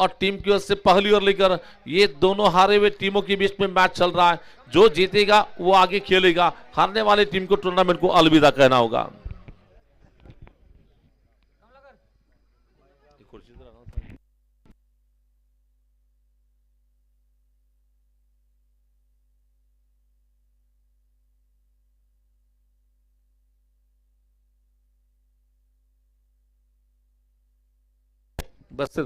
और टीम की ओर से पहली ओवर लेकर ये दोनों हारे हुए टीमों के बीच में मैच चल रहा है। जो जीतेगा वो आगे खेलेगा, हारने वाली टीम को टूर्नामेंट को अलविदा कहना होगा। बस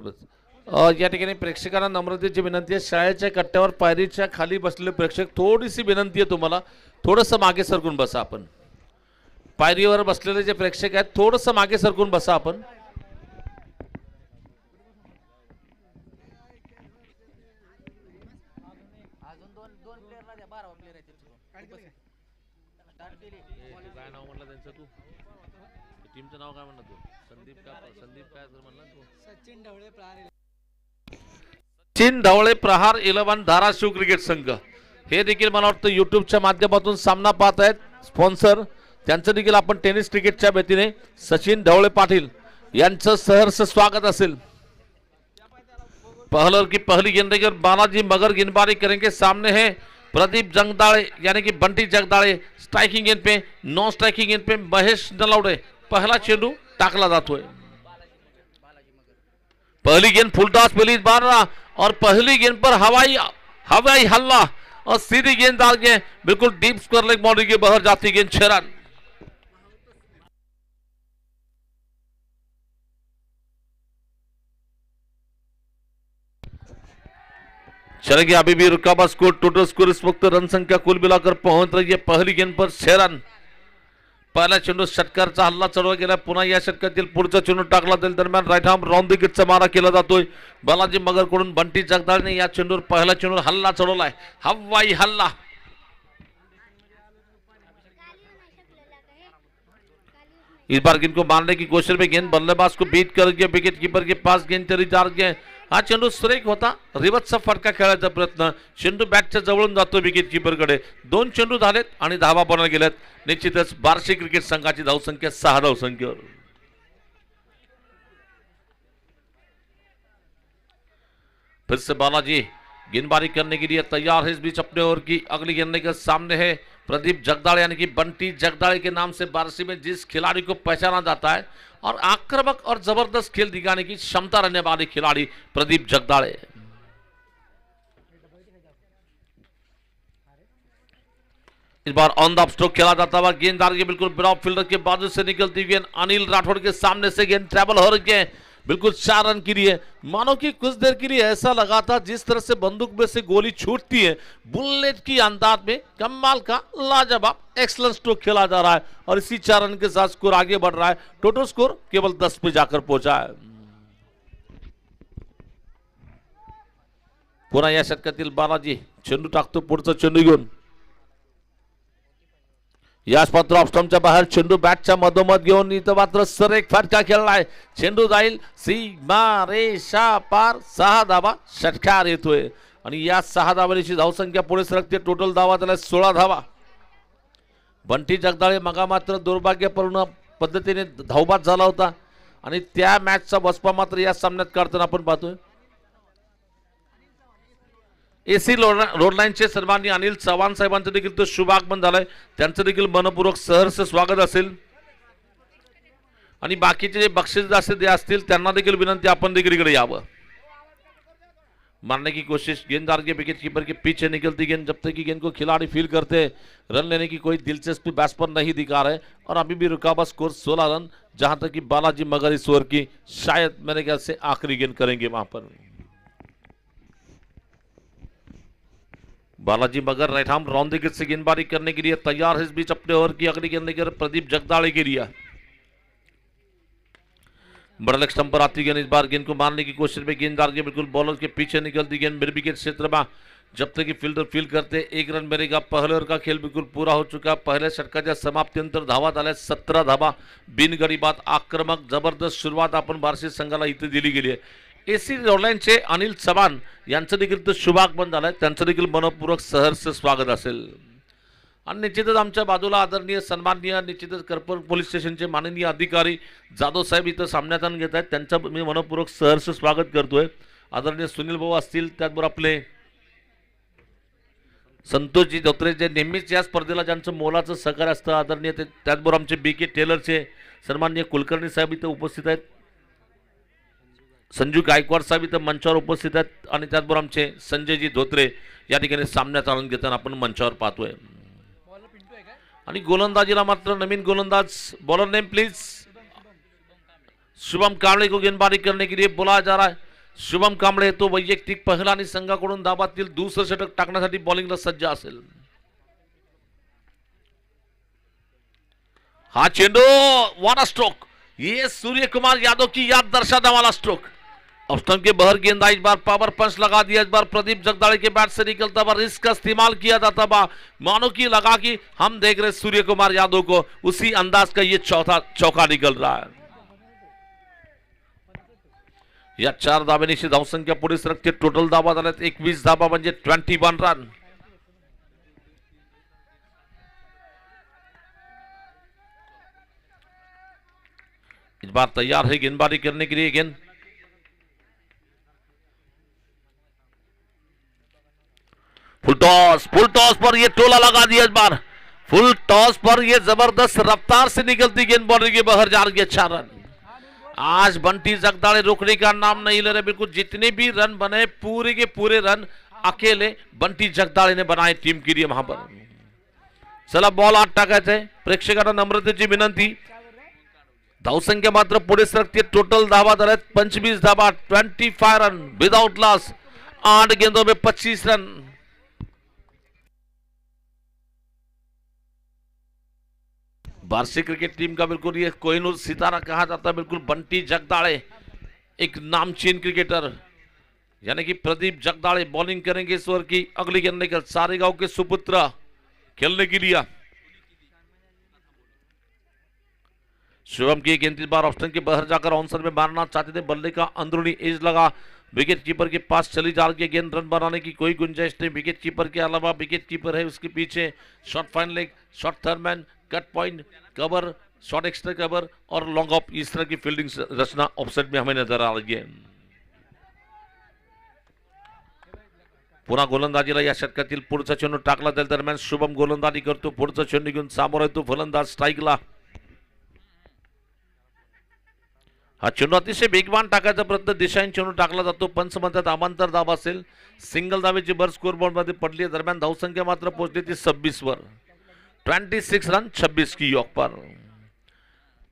या ठिकाणी प्रेक्षकांना नम्रतेची विनंती आहे, शाळेच्या कट्ट्यावर पायरीच्या खाली बसलेले प्रेक्षक थोडीशी विनंती आहे तुम्हाला, थोडंसं मागे सरकून बसा। आपण पायरीवर बसलेले जे प्रेक्षक आहेत थोडंसं मागे सरकून बसा आपण। काय नाव म्हणलं त्यांचं तू? टीमचं नाव काय म्हणलं तू? संदीप काय म्हणलं तू? सचिन ढवळे प्रहार 11 धाराशिव क्रिकेट संघ हे देखील मला वाटतं युट्यूबच्या माध्यमातून सामना पाहत आहेत। स्पॉन्सर त्यांचं देखील आपण टेनिस क्रिकेटच्या वतीने सचिन ढवळे पाटील यांचं सहर्ष स्वागत असेल। पहलर की पहली गेंदबाजी बालाजी मगर गेंदबाजी करेंगे। सामने है प्रदीप जगदाळे यानी कि बंटी जगदाळे। स्ट्राइकिंग गेंद पे, नॉन स्ट्राइकिंग गेंद पे महेश नलावडे। पहला चेंडू टाकला जातोय। पहली गेंद फुलटॉस पहली बार और पहली गेंद पर हवाई हल्ला और सीधी गेंद डाल के बिल्कुल डीप स्क्वायर लेग बाउंड्री के बाहर जाती गेंद 6 रन। चलेगी अभी भी रुका हुआ स्कोर। टोटल स्कोर इस वक्त रन संख्या कुल मिलाकर पहुंच रही है पहली गेंद पर 6 रन। पहिला चेंडू षटकारचा हल्ला चढवला गेला। पुन्हा या षटकातील पुढचा चेंडू टाकला जाईल। दरम्यान राईट आर्म राऊंड द गेटचा मारा केला जातोय। बालाजी मगर कडून बंटी जगदाळेने या चेंडूवर पहिला चेंडूवर हल्ला चढवलाय, हवाई हल्ला। इस बार गेंद को मारने की कोशिश में गेंद बल्लेबाज को बीट करके विकेट कीपर के पास गेंद चली जा रही है। हा चेंडू स्ट्राइक होता, रिवर्सचा फटका खेळायचा प्रयत्न, चेंडू बॅटच्या जवळून जातो विकेट कीपर कडे। 2 चेंडू झालेत आणि धावा बनवल्या गेल्यात। निश्चितच बार्शी क्रिकेट संघाची धावसंख्या 6 धावसंख्येवर। फिर से बालाजी गेंदबाजी करने के लिए तैयार है। इस बीच अपने ओवर की अगली गेंद के सामने है प्रदीप जगदाळे यानी कि बंटी जगदाळे के नाम से बार्शी में जिस खिलाड़ी को पहचाना जाता है और आक्रामक और जबरदस्त खेल दिखाने की क्षमता रहने वाले खिलाड़ी प्रदीप जगदाळे। इस बार ऑन द स्ट्रोक खेला जाता हुआ गेंददार के बिल्कुल ब्रॉड फील्डर के बाजू से निकलती गेंद अनिल राठौड़ के सामने से गेंद ट्रैवल हो रही है बिल्कुल 4 रन के लिए। मानो कि कुछ देर के लिए ऐसा लगा था जिस तरह से बंदूक में से गोली छूटती है बुलेट की अंदाज में कमाल का लाजवाब एक्सलेंट स्ट्रोक खेला जा रहा है और इसी 4 रन के साथ स्कोर आगे बढ़ रहा है। टोटल स्कोर केवल 10 पे जाकर पहुंचा है। पुन्हा या षटकातील बालाजी चेंडू टाकतो पुढचा चेंडू घेऊन। याच मात्र ऑफस्टंपच्या बाहेर चेंडू बॅटच्या मधोमध घेऊन इथं मात्र सरेक फटका खेळलाय। चेंडू जाईल सीमा रेषा पार। 6 धावा षटकार येतोय आणि या 6 धावांची धावसंख्या पुढे सरकते। टोटल धावा झाल्या 16 धावा। बंटी जगदाळे मगा मात्र दुर्भाग्यपूर्ण पद्धतीने धावबाद झाला होता आणि त्या मॅचचा वचपा मात्र या सामन्यात काढताना आपण पाहतोय। एसी रोडलाईनचे सन्माननीय अनिल चव्हाण साहेबांचं देखील तो शुभागमन झालंय, त्यांचं देखील मनपूर्वक सहर्ष स्वागत असेल आणि बाकीचे जे बक्षीस जे असतील त्यांना देखील विनंती आपण देखील इकडे यावं। मारने की कोशिश, गेंददार के विकेट कीपर के पीछे निकलती गेंद, जब तक कि गेंद को खिलाड़ी फील करते रन लेने की कोई दिलचस्पी बैट्स पर नहीं दिखा रहे और अभी भी रुका हुआ स्कोर 16 रन, जहां तक कि बालाजी मगर इस ओवर की शायद मेरे ख्याल से आखिरी गेंद करेंगे वहां पर। बालाजी मगर right arm round the gate से गेंदबाजी करने के लिए तैयार है। इस बीच अपने ओवर की अगली गेंद लेकर प्रदीप जगदाळे के लिए बड़ा लेग स्टंप पर आती गेंद। इस बार गेंद को मारने की कोशिश में गेंददार के बिल्कुल बॉलर के पीछे निकलती गेंद मिड विकेट क्षेत्र में, जब तक कि फील्डर फील करते 1 रन मिलेगा। पहले ओवर का खेल बिल्कुल पूरा हो चुका। पहले षटकाच्या समाप्तीनंतर धावा झाल्या 17 धावा। बिनगडी बाद आक्रमक जबरदस्त सुरुवात आपण बार्शी संघाला इथे दिली गेली आहे। एसी रोडलाईनचे अनिल चव्हाण यांचं देखील शुभागमन झालंय, त्यांचं देखील मनपूर्वक सहर्ष स्वागत असेल। आणि निश्चितच आमच्या बाजूला आदरणीय सन्माननीय निश्चितच करपूर पोलीस स्टेशनचे माननीय अधिकारी जाधव साहेब इथं सामन्यात घेत आहेत, त्यांचं मी मनपूर्वक सहर्ष स्वागत करतोय। आदरणीय सुनील भाऊ असतील, त्याचबरोबर आपले संतोषजी धोत्रे जे नेहमीच या स्पर्धेला ज्यांचं मोलाचं सहकार्य असतं आदरणीय, त्याचबरोबर आमचे BK टेलरचे सन्माननीय कुलकर्णी साहेब इथं उपस्थित आहेत, संजू गायकवाड साहेब इथं मंचावर उपस्थित आहेत आणि त्याचबरोबर आमचे संजयजी धोत्रे या ठिकाणी सामन्यात आनंद घेताना आपण मंचावर पाहतोय. आणि गोलंदाजीला मात्र नवीन गोलंदाज, bowler name please, Shubham Kamble को गेंदबाजी करने के लिए बुलाया जा रहा है. शुभम कांबळे तो वैयक्तिक पहिला आणि संघाकडून धाबातील दुसरं षटक टाकण्यासाठी बॉलिंगला सज्ज असेल. हा चेंडू, वाला स्ट्रोक, ये सूर्य कुमार यादव की याद दर्शाने वाला स्ट्रोक. ऑप्शन के बहर गेंद इस बार पावर पंच लगा दिया, इस बार प्रदीप जगदाळे के बैट से निकलता हुआ रिस्क का इस्तेमाल किया जाता बा, मानो की लगा कि हम देख रहे सूर्य कुमार यादव को, उसी अंदाज का ये चौथा चौका निकल रहा है. या 4 धाब्यानिशी धावसंख्या पुढे सरकते. टोटल धाबा झाल्यात 21 धाबा म्हणजे 21 रन. इस बार तैयार है गेंदबाजी करने के लिए गेंद. फुल टॉस पर ये टोला लगा दिया. इस बार फुल टॉस पर ये जबरदस्त रफ्तार से निकलती गेंद बाउंड्री के बाहर जा रही है. 4 रन. आज बंटी जगदाळे रोकने का नाम नहीं ले रहे. बिल्कुल जितने भी रन बने पूरे के पूरे रन अकेले बंटी जगदाळे ने बनाए टीम के लिए वहां पर. चला बॉल आत टाकायचंय. प्रेक्षकांना नम्रतेची विनंती. धावसंख्या मात्र पुढे सरकते. टोटल धावा झाल्यात 25 धावा, 25 रन विदाउट लॉस. 8 गेंदों में 25 रन. वार्षिक क्रिकेट टीम का बिल्कुल ये कोहिनूर सितारा कहा जाता है. बिल्कुल बंटी जगदाळे एक नामचीन क्रिकेटर, यानी कि प्रदीप जगदाळे बॉलिंग करेंगे इस ओवर की अगली गेंद लेकर. सारे गांव के सुपुत्र खेलने के लिए. शुभम की गेंद इस बार ऑप्शन के बाहर जाकर ऑनसर में मारना चाहते थे. बल्ले का अंदरूनी एज लगा, विकेट कीपर के पास चली जा रही है गेंद. रन बनाने की कोई गुंजाइश नहीं. विकेट कीपर के अलावा विकेट कीपर है उसके पीछे short fine leg, short third man, cut point, cover, short extra cover और लॉन्ग ऑफ, इस तरह की फील्डिंग रचना ऑफसेट में हमें नजर आ रही है. पुन्हा गोलंदाजीला या षटकातील पुढचा चेंडू टाकला जाईल. दरम्यान शुभम गोलंदाजी करतो. पुढचा चेंडू घेऊन समोर येतो फलंदाज स्ट्राईकला. हा चेंडू अतिशय वेगवान टाकायचा प्रयत्न दिशाहीन चेंडू टाकला जातो. पंच म्हणतात अमांतर धाव असेल. सिंगल धावेची भर स्कोर बोर्ड मध्ये पडली. दरम्यान धावसंख्या मात्र पोहोचली ती 26 वर. 26 रन 26 की योग पर.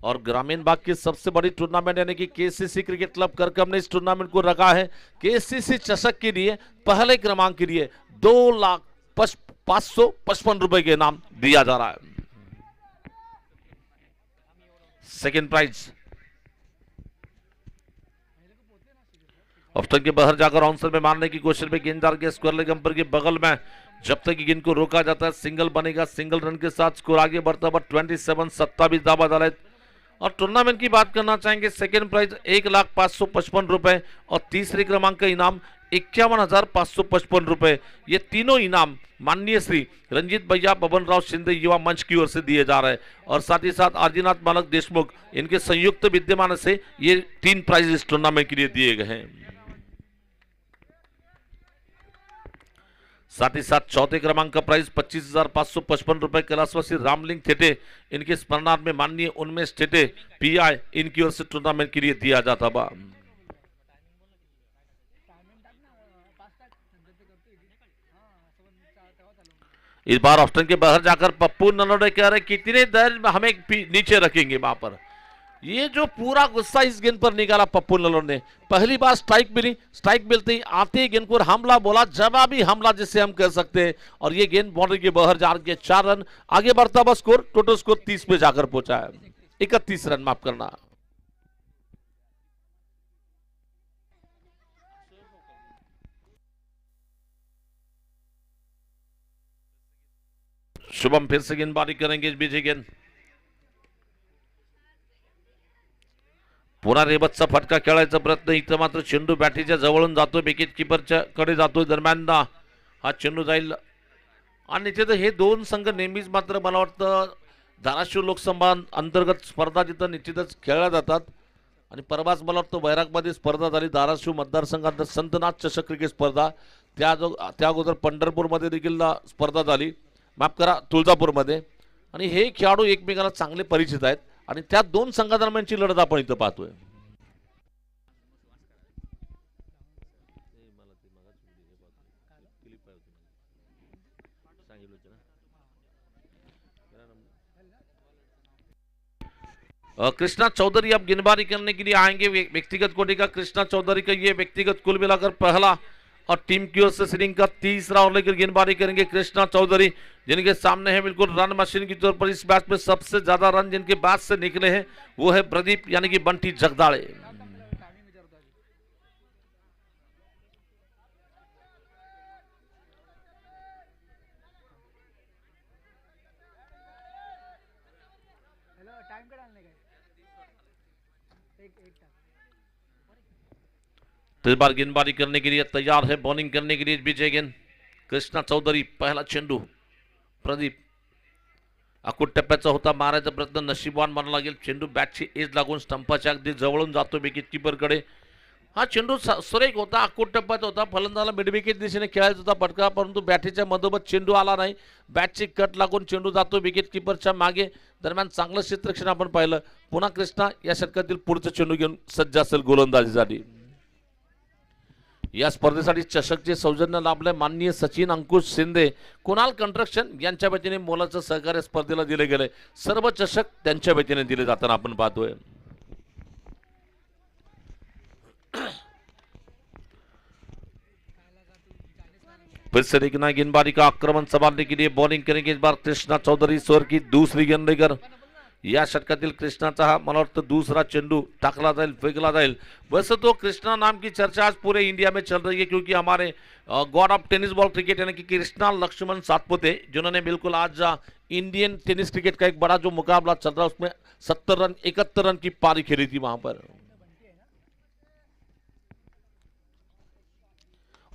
और ग्रामीण भाग की सबसे बड़ी टूर्नामेंट यानी कि KCC क्रिकेट क्लब करकम ने इस टूर्नामेंट को रखा है. KCC चषक के लिए पहले क्रमांक के लिए 2,555 रुपए के इनाम दिया जा रहा है. Second price. ऑप्शन के बाहर जाकर आंसर में मारने की कोशिश में गेंददार के स्क्वायर लेग अंपर के बगल में. जब तक गेंद को रोका जाता है सिंगल बनेगा. सिंगल रन के साथ स्कोर आगे बढ़ता हुआ 27 दावा डाले. और टूर्नामेंट की बात करना चाहेंगे. सेकेंड प्राइज 1,555 रुपए और तीसरे क्रमांक का इनाम 51,555 रुपए. ये तीनों इनाम माननीय श्री रंजीत भैया बबन राव शिंदे युवा मंच की ओर से दिए जा रहे हैं. और साथ ही साथ आर्जीनाथ मालक देशमुख इनके संयुक्त विद्यमान से ये 3 प्राइज इस टूर्नामेंट के लिए दिए गए हैं. साथ ही साथ चौथे क्रमांक का प्राइज 25,555 रुपए कैलाशवासी रामलिंग थेटे इनके स्मरणार्थ में माननीय उन्मेष थेटे PI इनकी ओर से टूर्नामेंट के लिए दिया जाता बा. इस बार ऑप्शन के बाहर जाकर पप्पू नलोडे कह रहे कितने देर हमें नीचे रखेंगे. वहां पर ये जो पूरा गुस्सा इस गेंद पर निकाला पप्पू नलोड ने. पहली बार स्ट्राइक मिली. स्ट्राइक मिलते ही आते ही गेंद पर हमला बोला, जवाबी हमला जिसे हम कह सकते हैं. और ये गेंद बाउंड्री के बाहर जा रही है. 4 रन आगे बढ़ता हुआ स्कोर. टोटल स्कोर 30 पे जाकर पहुंचा है. 31 रन माफ करना. शुभम फिर से गेंदबाजी करेंगे. इस बीच गेंद पुन्हा रेबतचा फटका खेळायचा प्रयत्न. इथं मात्र चेंडू बॅटीच्या जवळून जातो. विकेट कीपरच्या कडे जातो. दरम्यान हा चेंडू जाईल. आणि तिथे हे दोन संघ नेहमीच मात्र मला वाटतं धाराशिव लोकसभा अंतर्गत स्पर्धा जिथं निश्चितच खेळल्या जातात. आणि परवाच मला वाटतं बैरागमध्ये स्पर्धा झाली धाराशिव मतदारसंघात संतनाथ चषक क्रिकेट स्पर्धा, त्या अगोदर पंढरपूरमध्ये देखील स्पर्धा झाली, माफ करा तुळजापूरमध्ये. आणि हे खेळाडू एकमेकांना चांगले परिचित आहेत आणि त्या दोन संघादरम्यानची लढत आपण इथं पाहतोय. कृष्णा चौधरी अब गेंदबाजी करने के लिए आएंगे व्यक्तिगत कोटि का। कृष्णा चौधरी का ये व्यक्तिगत कुल मिलाकर पहला और टीम की ओर से सीलिंग का तीसरा और लेकर गेंदबाजी करेंगे कृष्णा चौधरी, जिनके सामने है बिल्कुल रन मशीन की तौर पर इस मैच में सबसे ज्यादा रन जिनके बाद से निकले हैं वो है प्रदीप यानी कि बंटी जगदाड़े। तो इस बार गेंदबाजी करने के लिए तैयार है, बॉलिंग करने के लिए विजय गेंद कृष्णा चौधरी, पहला चेंडू प्रदीप अकुट टप्प्याचा होता, मारायचा प्रयत्न नशीबवान मानला लागेल, चेंडू बॅटची एज लागून स्टंपाच्या अगदी जवळून जातो विकेट कीपरकडे। हा चेंडू सुरेख होता, अकुट टप्प्यात होता, फलंदाला मिडविकेट दिशेने खेळायचा होता फटका, परंतु बॅटीच्या मधोमध चेंडू आला नाही, बॅटची कट लागून चेंडू जातो विकेट कीपरच्या मागे। दरम्यान चांगलं क्षेत्ररक्षण आपण पाहिलं, पुन्हा कृष्णा या षटकातील पुढचा चेंडू घेऊन सज्ज असेल गोलंदाजीसाठी। या स्पर्धेसाठी चषकचे सौजन्य लाभले माननीय सचिन अंकुश शिंदे, कुणाल कंस्ट्रक्शन यांच्या वतीने मोलाचं सहकार्य स्पर्धेला दिले गेले, सर्व चषक त्यांच्या वतीने दिले जाताना आपण पाहतोय। फिर से देखना गेंदबाजी का आक्रमण संभालने के लिए बॉलिंग करेंगे इस बार कृष्णा चौधरी, स्वर की दूसरी गेंद लेकर। या षटकातील कृष्णाचा हा मला वाटतं दूसरा चेंडू टाकला जाईल, फेंकला जाईल। वैसे तो कृष्णा नाम की चर्चा आज पूरे इंडिया में चल रही है, क्योंकि हमारे God of tennis ball cricket यानी कि कृष्णा लक्ष्मण सातपुते, जिन्होंने बिल्कुल आज इंडियन टेनिस क्रिकेट का एक बड़ा जो मुकाबला चल रहा है उसमें 70 रन 71 रन की पारी खेली थी वहां पर।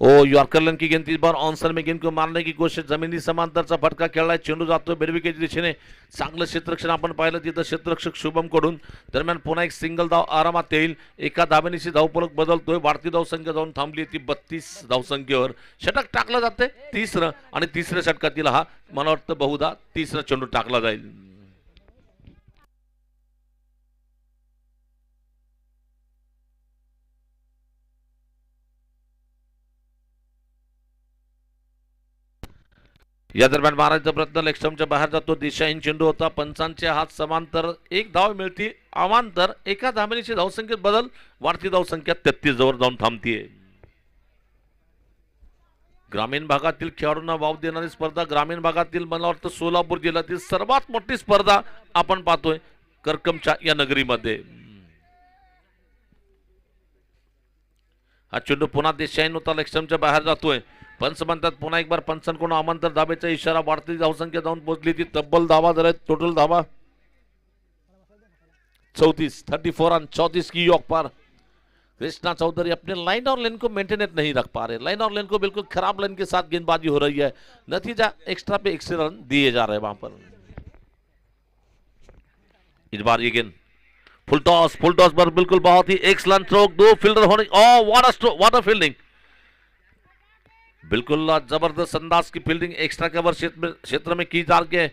ओ यॉर्कर की गेंद इस बार ऑनसन में गेंद को मारने की कोशिश, जमिनी समांतरचा फटका खेळलाय, चेंडू जातोय बेडविकेच्या दिशेने, चांगलं क्षेत्ररक्षण आपण पाहिलं तिथं क्षेत्ररक्षक शुभम कडून। दरम्यान पुन्हा एक सिंगल धाव आरामात येईल, एका धावेनिशी धावफलक बदलतोय, वाढती धावसंख्या जाऊन थांबली ती 32 धावसंख्येवर। षटक टाकलं जाते तिसरं आणि तिसऱ्या षटकातील हा मला वाटतं बहुधा तिसरा चेंडू टाकला जाईल। या दरम्यान मारायचा प्रयत्न लेगस्टंपच्या बाहेर जातो, दिशाहीन चेंडू होता, पंचांचे हात समांतर, एक धाव मिळते अवांतर, एका धावेची धावसंख्येत बदल, वाढती धावसंख्या 33 जवळ जाऊन थांबतीये। ग्रामीण भागातील खेळाडूंना वाव देणारी स्पर्धा, ग्रामीण भागातील मला वाटतं सोलापूर जिल्ह्यातील सर्वात मोठी स्पर्धा आपण पाहतोय करकमच्या या नगरीमध्ये। हा चेंडू पुन्हा दिशाहीन होता, लेगस्टंपच्या बाहेर जातोय, पंच म्हणतात पुन्हा एक बार पंचांकडून अमांतर धाबेचा इशारा, वाढती धावसंख्या जाऊन पोहोचली ती तब्बल धावा झाल्या, टोटल धावा 34 और 34 की योग पर। कृष्णा चौधरी अपने लाइन और लेन को मेंटेनेट नहीं रख पा रहे, लाइन और लेन को बिल्कुल खराब लाइन के साथ गेंदबाजी हो रही है, नतीजा एक्स्ट्रा पे एक्स्ट्रा रन दिए जा रहे हैं वहां पर। इस बार ये गेंद फुल टॉस पर बिल्कुल बहुत ही एक्सलेंट स्ट्रोक, दो फील्डर होने, व्हाट अ फील्डिंग, बिल्कुल जबरदस्त अंदाज की फील्डिंग एक्स्ट्रा कवर क्षेत्र में की जा रही है।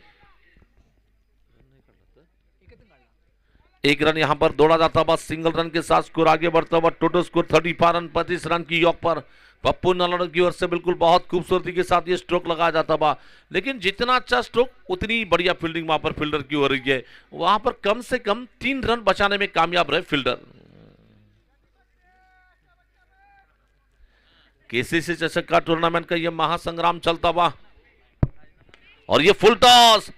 एक रन यहां पर दौड़ा जाता हुआ, सिंगल रन के साथ स्कोर आगे बढ़ता हुआ, टोटल स्कोर 35 रन 35 रन की योग पर। पप्पू नलड़ की ओर से बिल्कुल बहुत खूबसूरती के साथ ये स्ट्रोक लगाया जाता हुआ, लेकिन जितना अच्छा स्ट्रोक उतनी बढ़िया फील्डिंग वहां पर फील्डर की हो रही है, वहां पर कम से कम 3 रन बचाने में कामयाब रहे फील्डर। केसीसी चषक का टूर्नामेंट का यह महासंग्राम चलता हुआ, और ये फुल टॉस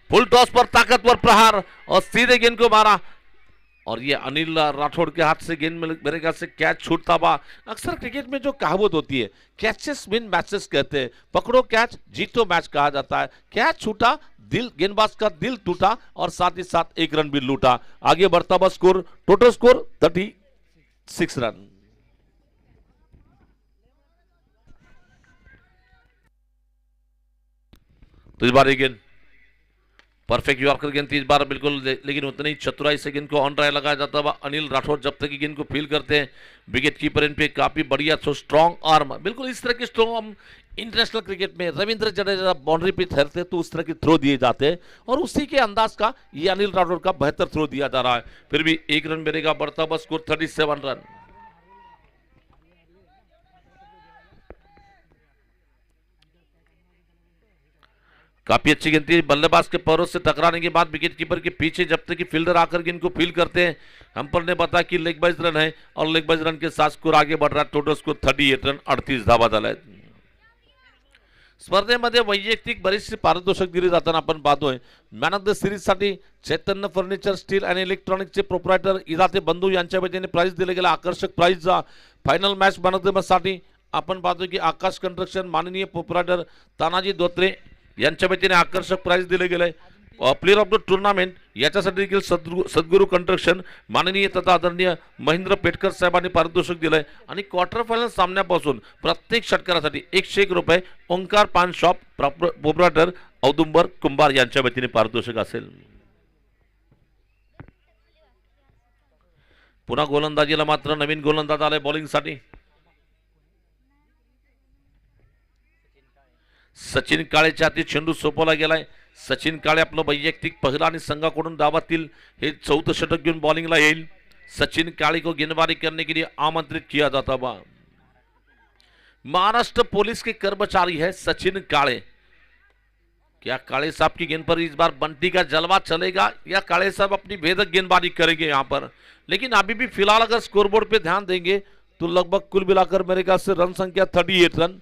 पर ताकतवर प्रहार और सीधे गेंद को मारा, और ये अनिल राठौड़ के हाथ से गेंद मेरे ख्याल से कैच छूटता हुआ। अक्सर क्रिकेट में जो कहावत होती है कैचेस विन मैचेस कहते हैं, पकड़ो कैच जीतो मैच कहा जाता है। कैच छूटा, दिल गेंदबाज का दिल टूटा और साथ ही साथ एक रन भी लूटा। आगे बढ़ता हुआ स्कोर, टोटल स्कोर 36 रन। तो इस बार गेंद परफेक्ट यॉर्कर गेंद थी इस बार बिल्कुल, लेकिन उतनी ही चतुराई से गेंद को ऑन ड्राइव लगाया जाता हुआ अनिल राठौर जब तक गेंद को फील करते हैं। विकेट कीपर इन पे काफी बढ़िया स्ट्रॉन्ग आर्म, बिल्कुल इस तरह की स्ट्रॉन्ग हम इंटरनेशनल क्रिकेट में रविंद्र जडेजा बाउंड्री पे ठहरते तो उस तरह के थ्रो दिए जाते हैं और उसी के अंदाज का ये अनिल राठौर का बेहतर थ्रो दिया जा रहा है। फिर भी 1 रन मिलेगा, बढ़ता हुआ स्कोर 37 रन। काफी अच्छी गेंद थी, बल्लेबाज के पैरों से टकराने के बाद विकेट कीपर के पीछे जब तक कि फील्डर आकर गेंद को फील करते हैं। अंपायर ने बताया कि लेग बाइज रन है और लेग बाइज रन के साथ स्कोर आगे बढ़ रहा है। टोटल स्कोर 38 रन 38 धावा झाला आहे। स्पर्धेमध्ये वैयक्तिक बरीचशी पारितोषिक दिली जाताना आपण पाहतोय। मॅन ऑफ द सिरीज साठी चैतन्य फर्निचर स्टील आणि इलेक्ट्रॉनिक्सचे प्रोप्रायटर इराते बंधू यांच्या वतीने प्राइज दिले गेले। आकर्षक prize final match man of the match साठी आपण पाहतोय की आकाश कंस्ट्रक्शन माननीय प्रोप्रायटर तानाजी धोत्रे यांच्या वतीने आकर्षक प्राइज दिले गेले। प्लेयर ऑफ द टूर्नामेंट याच्यासाठी देखील सद्गुरू कंस्ट्रक्शन माननीय तथा आदरणीय महेंद्र पेटकर साहेबांनी पारितोषिक दिलंय आणि क्वार्टर फायनल सामन्यापासून प्रत्येक षटकारासाठी 101 रुपये ओंकार पान शॉप प्रोप्रायटर औदुंबर कुंभार यांच्या वतीने पारितोषिक असेल। पुन्हा गोलंदाजीला मात्र नवीन गोलंदाज आले बॉलिंगसाठी। सचिन काळेच्या हाती चेंडू सोपवला गेलाय। सचिन काळे आपलं वैयक्तिक पहिला आणि संघाकडून डावातील हे 4थं षटक घेऊन बॉलिंगला येईल। सचिन काळे को गेंदबाजी करने के लिए आमंत्रित किया जाता हुआ। महाराष्ट्र पुलिस के कर्मचारी है सचिन काळे। क्या काळे साहब की गेंद पर इस बार बंटी का जलवा चलेगा या काळे साहब अपनी भेदक गेंदबाजी करेंगे यहां पर? लेकिन अभी भी फिलहाल अगर स्कोरबोर्ड पे ध्यान देंगे तो लगभग कुल मिलाकर मेरे ख्याल से रन संख्या 38 रन।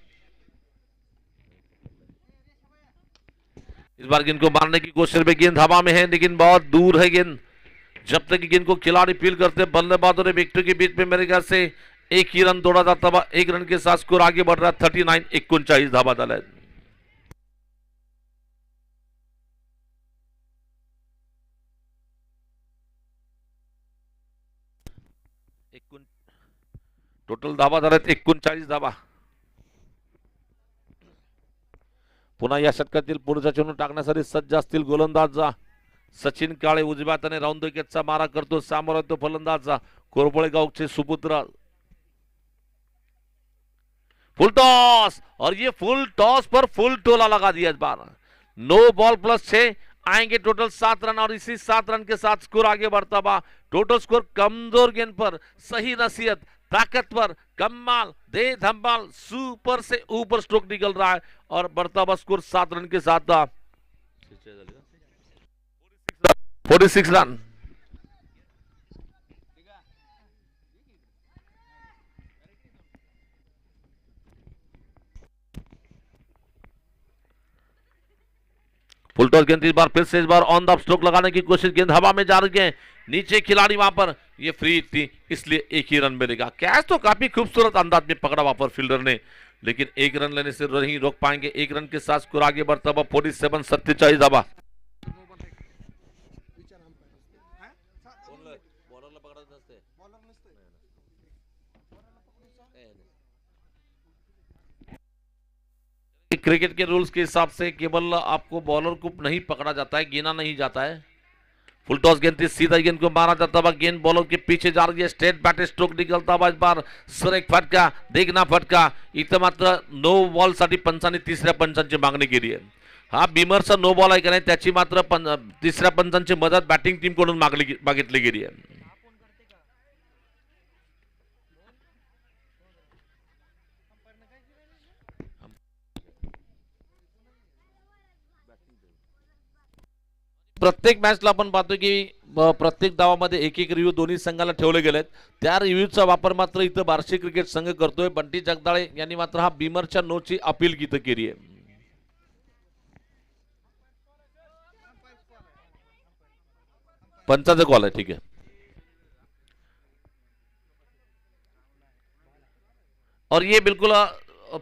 इस बार गेंद को मारने की कोशिश में गेंद हवा में है लेकिन बहुत दूर है गेंद। जब तक गेंद को खिलाड़ी फील करते बल्लेबाज और विकेट के बीच में मेरे ख्याल से एक ही रन दौड़ा जाता हुआ। 1 रन के साथ स्कोर आगे बढ़ रहा है 39-39 धावा झाला है। टोटल धावा झाला 39 धावा। पुन्हा या षटकातील पुढचा चेंडू टाकण्यासाठी सज्ज असतील गोलंदाज सचिन काळे। उजव्या हाताने राऊंड द विकेटचा मारा करतो, सामोरा येतो फलंदाज कोरबळेगावचे सुपुत्र। फुल टॉस और ये फुल टॉस पर फुल टोला लगा दिया इस बार। नो बॉल प्लस 6 आएंगे टोटल 7 रन और इसी 7 रन के साथ स्कोर आगे बढ़ता हुआ। टोटल स्कोर कमजोर गेंद पर सही नसीहत, ताकतवर, कमाल, दे धमाल, सुपर से ऊपर स्ट्रोक निकल रहा है और बढ़ता हुआ स्कोर 7 रन के साथ 46 रन। फुल टॉस गेंद इस बार फिर से इस बार ऑन द स्ट्रोक लगाने की कोशिश, गेंद हवा में जा रही है, नीचे खिलाड़ी वहां पर, ये फ्री थी इसलिए 1 ही रन मिलेगा। कैच तो काफी खूबसूरत अंदाज में पकड़ा वहां पर फील्डर ने, लेकिन 1 रन लेने से नहीं रोक पाएंगे। 1 रन के साथ स्कोर आगे बढ़ता हुआ 47-47 धावा। क्रिकेट के रूल्स के हिसाब से केवल आपको बॉलर को नहीं पकड़ा जाता है, गिना नहीं जाता है। फुल टॉस गेंद थी, सीधा गेंद को मारा जाता हुआ, गेंद बॉलर के पीछे जा रही है, स्ट्रेट बैट स्ट्रोक निकलता हुआ। इस बार सर एक फटका, देखना फटका, इथं मात्र नो बॉल साठी पंचांनी तिसऱ्या पंचांची मागणी केली आहे। हा बिमरचा नो बॉल आहे का नाही त्याची मात्र तिसऱ्या पंचांची मदत बॅटिंग टीम कडून मागितली गेली आहे। प्रत्येक मॅचला आपण पाहतो की प्रत्येक धावामध्ये एक रिव्ह्यू दोन्ही संघाला ठेवले गेलेत। त्या रिव्ह्यूचा वापर मात्र इथं बार्शी क्रिकेट संघ करतोय। बंटी जगदाळे यांनी मात्र हा बिमरच्या नोची अपील इथं केली आहे। पंचाचा कॉल आहे, ठीक है। और ये बिल्कुल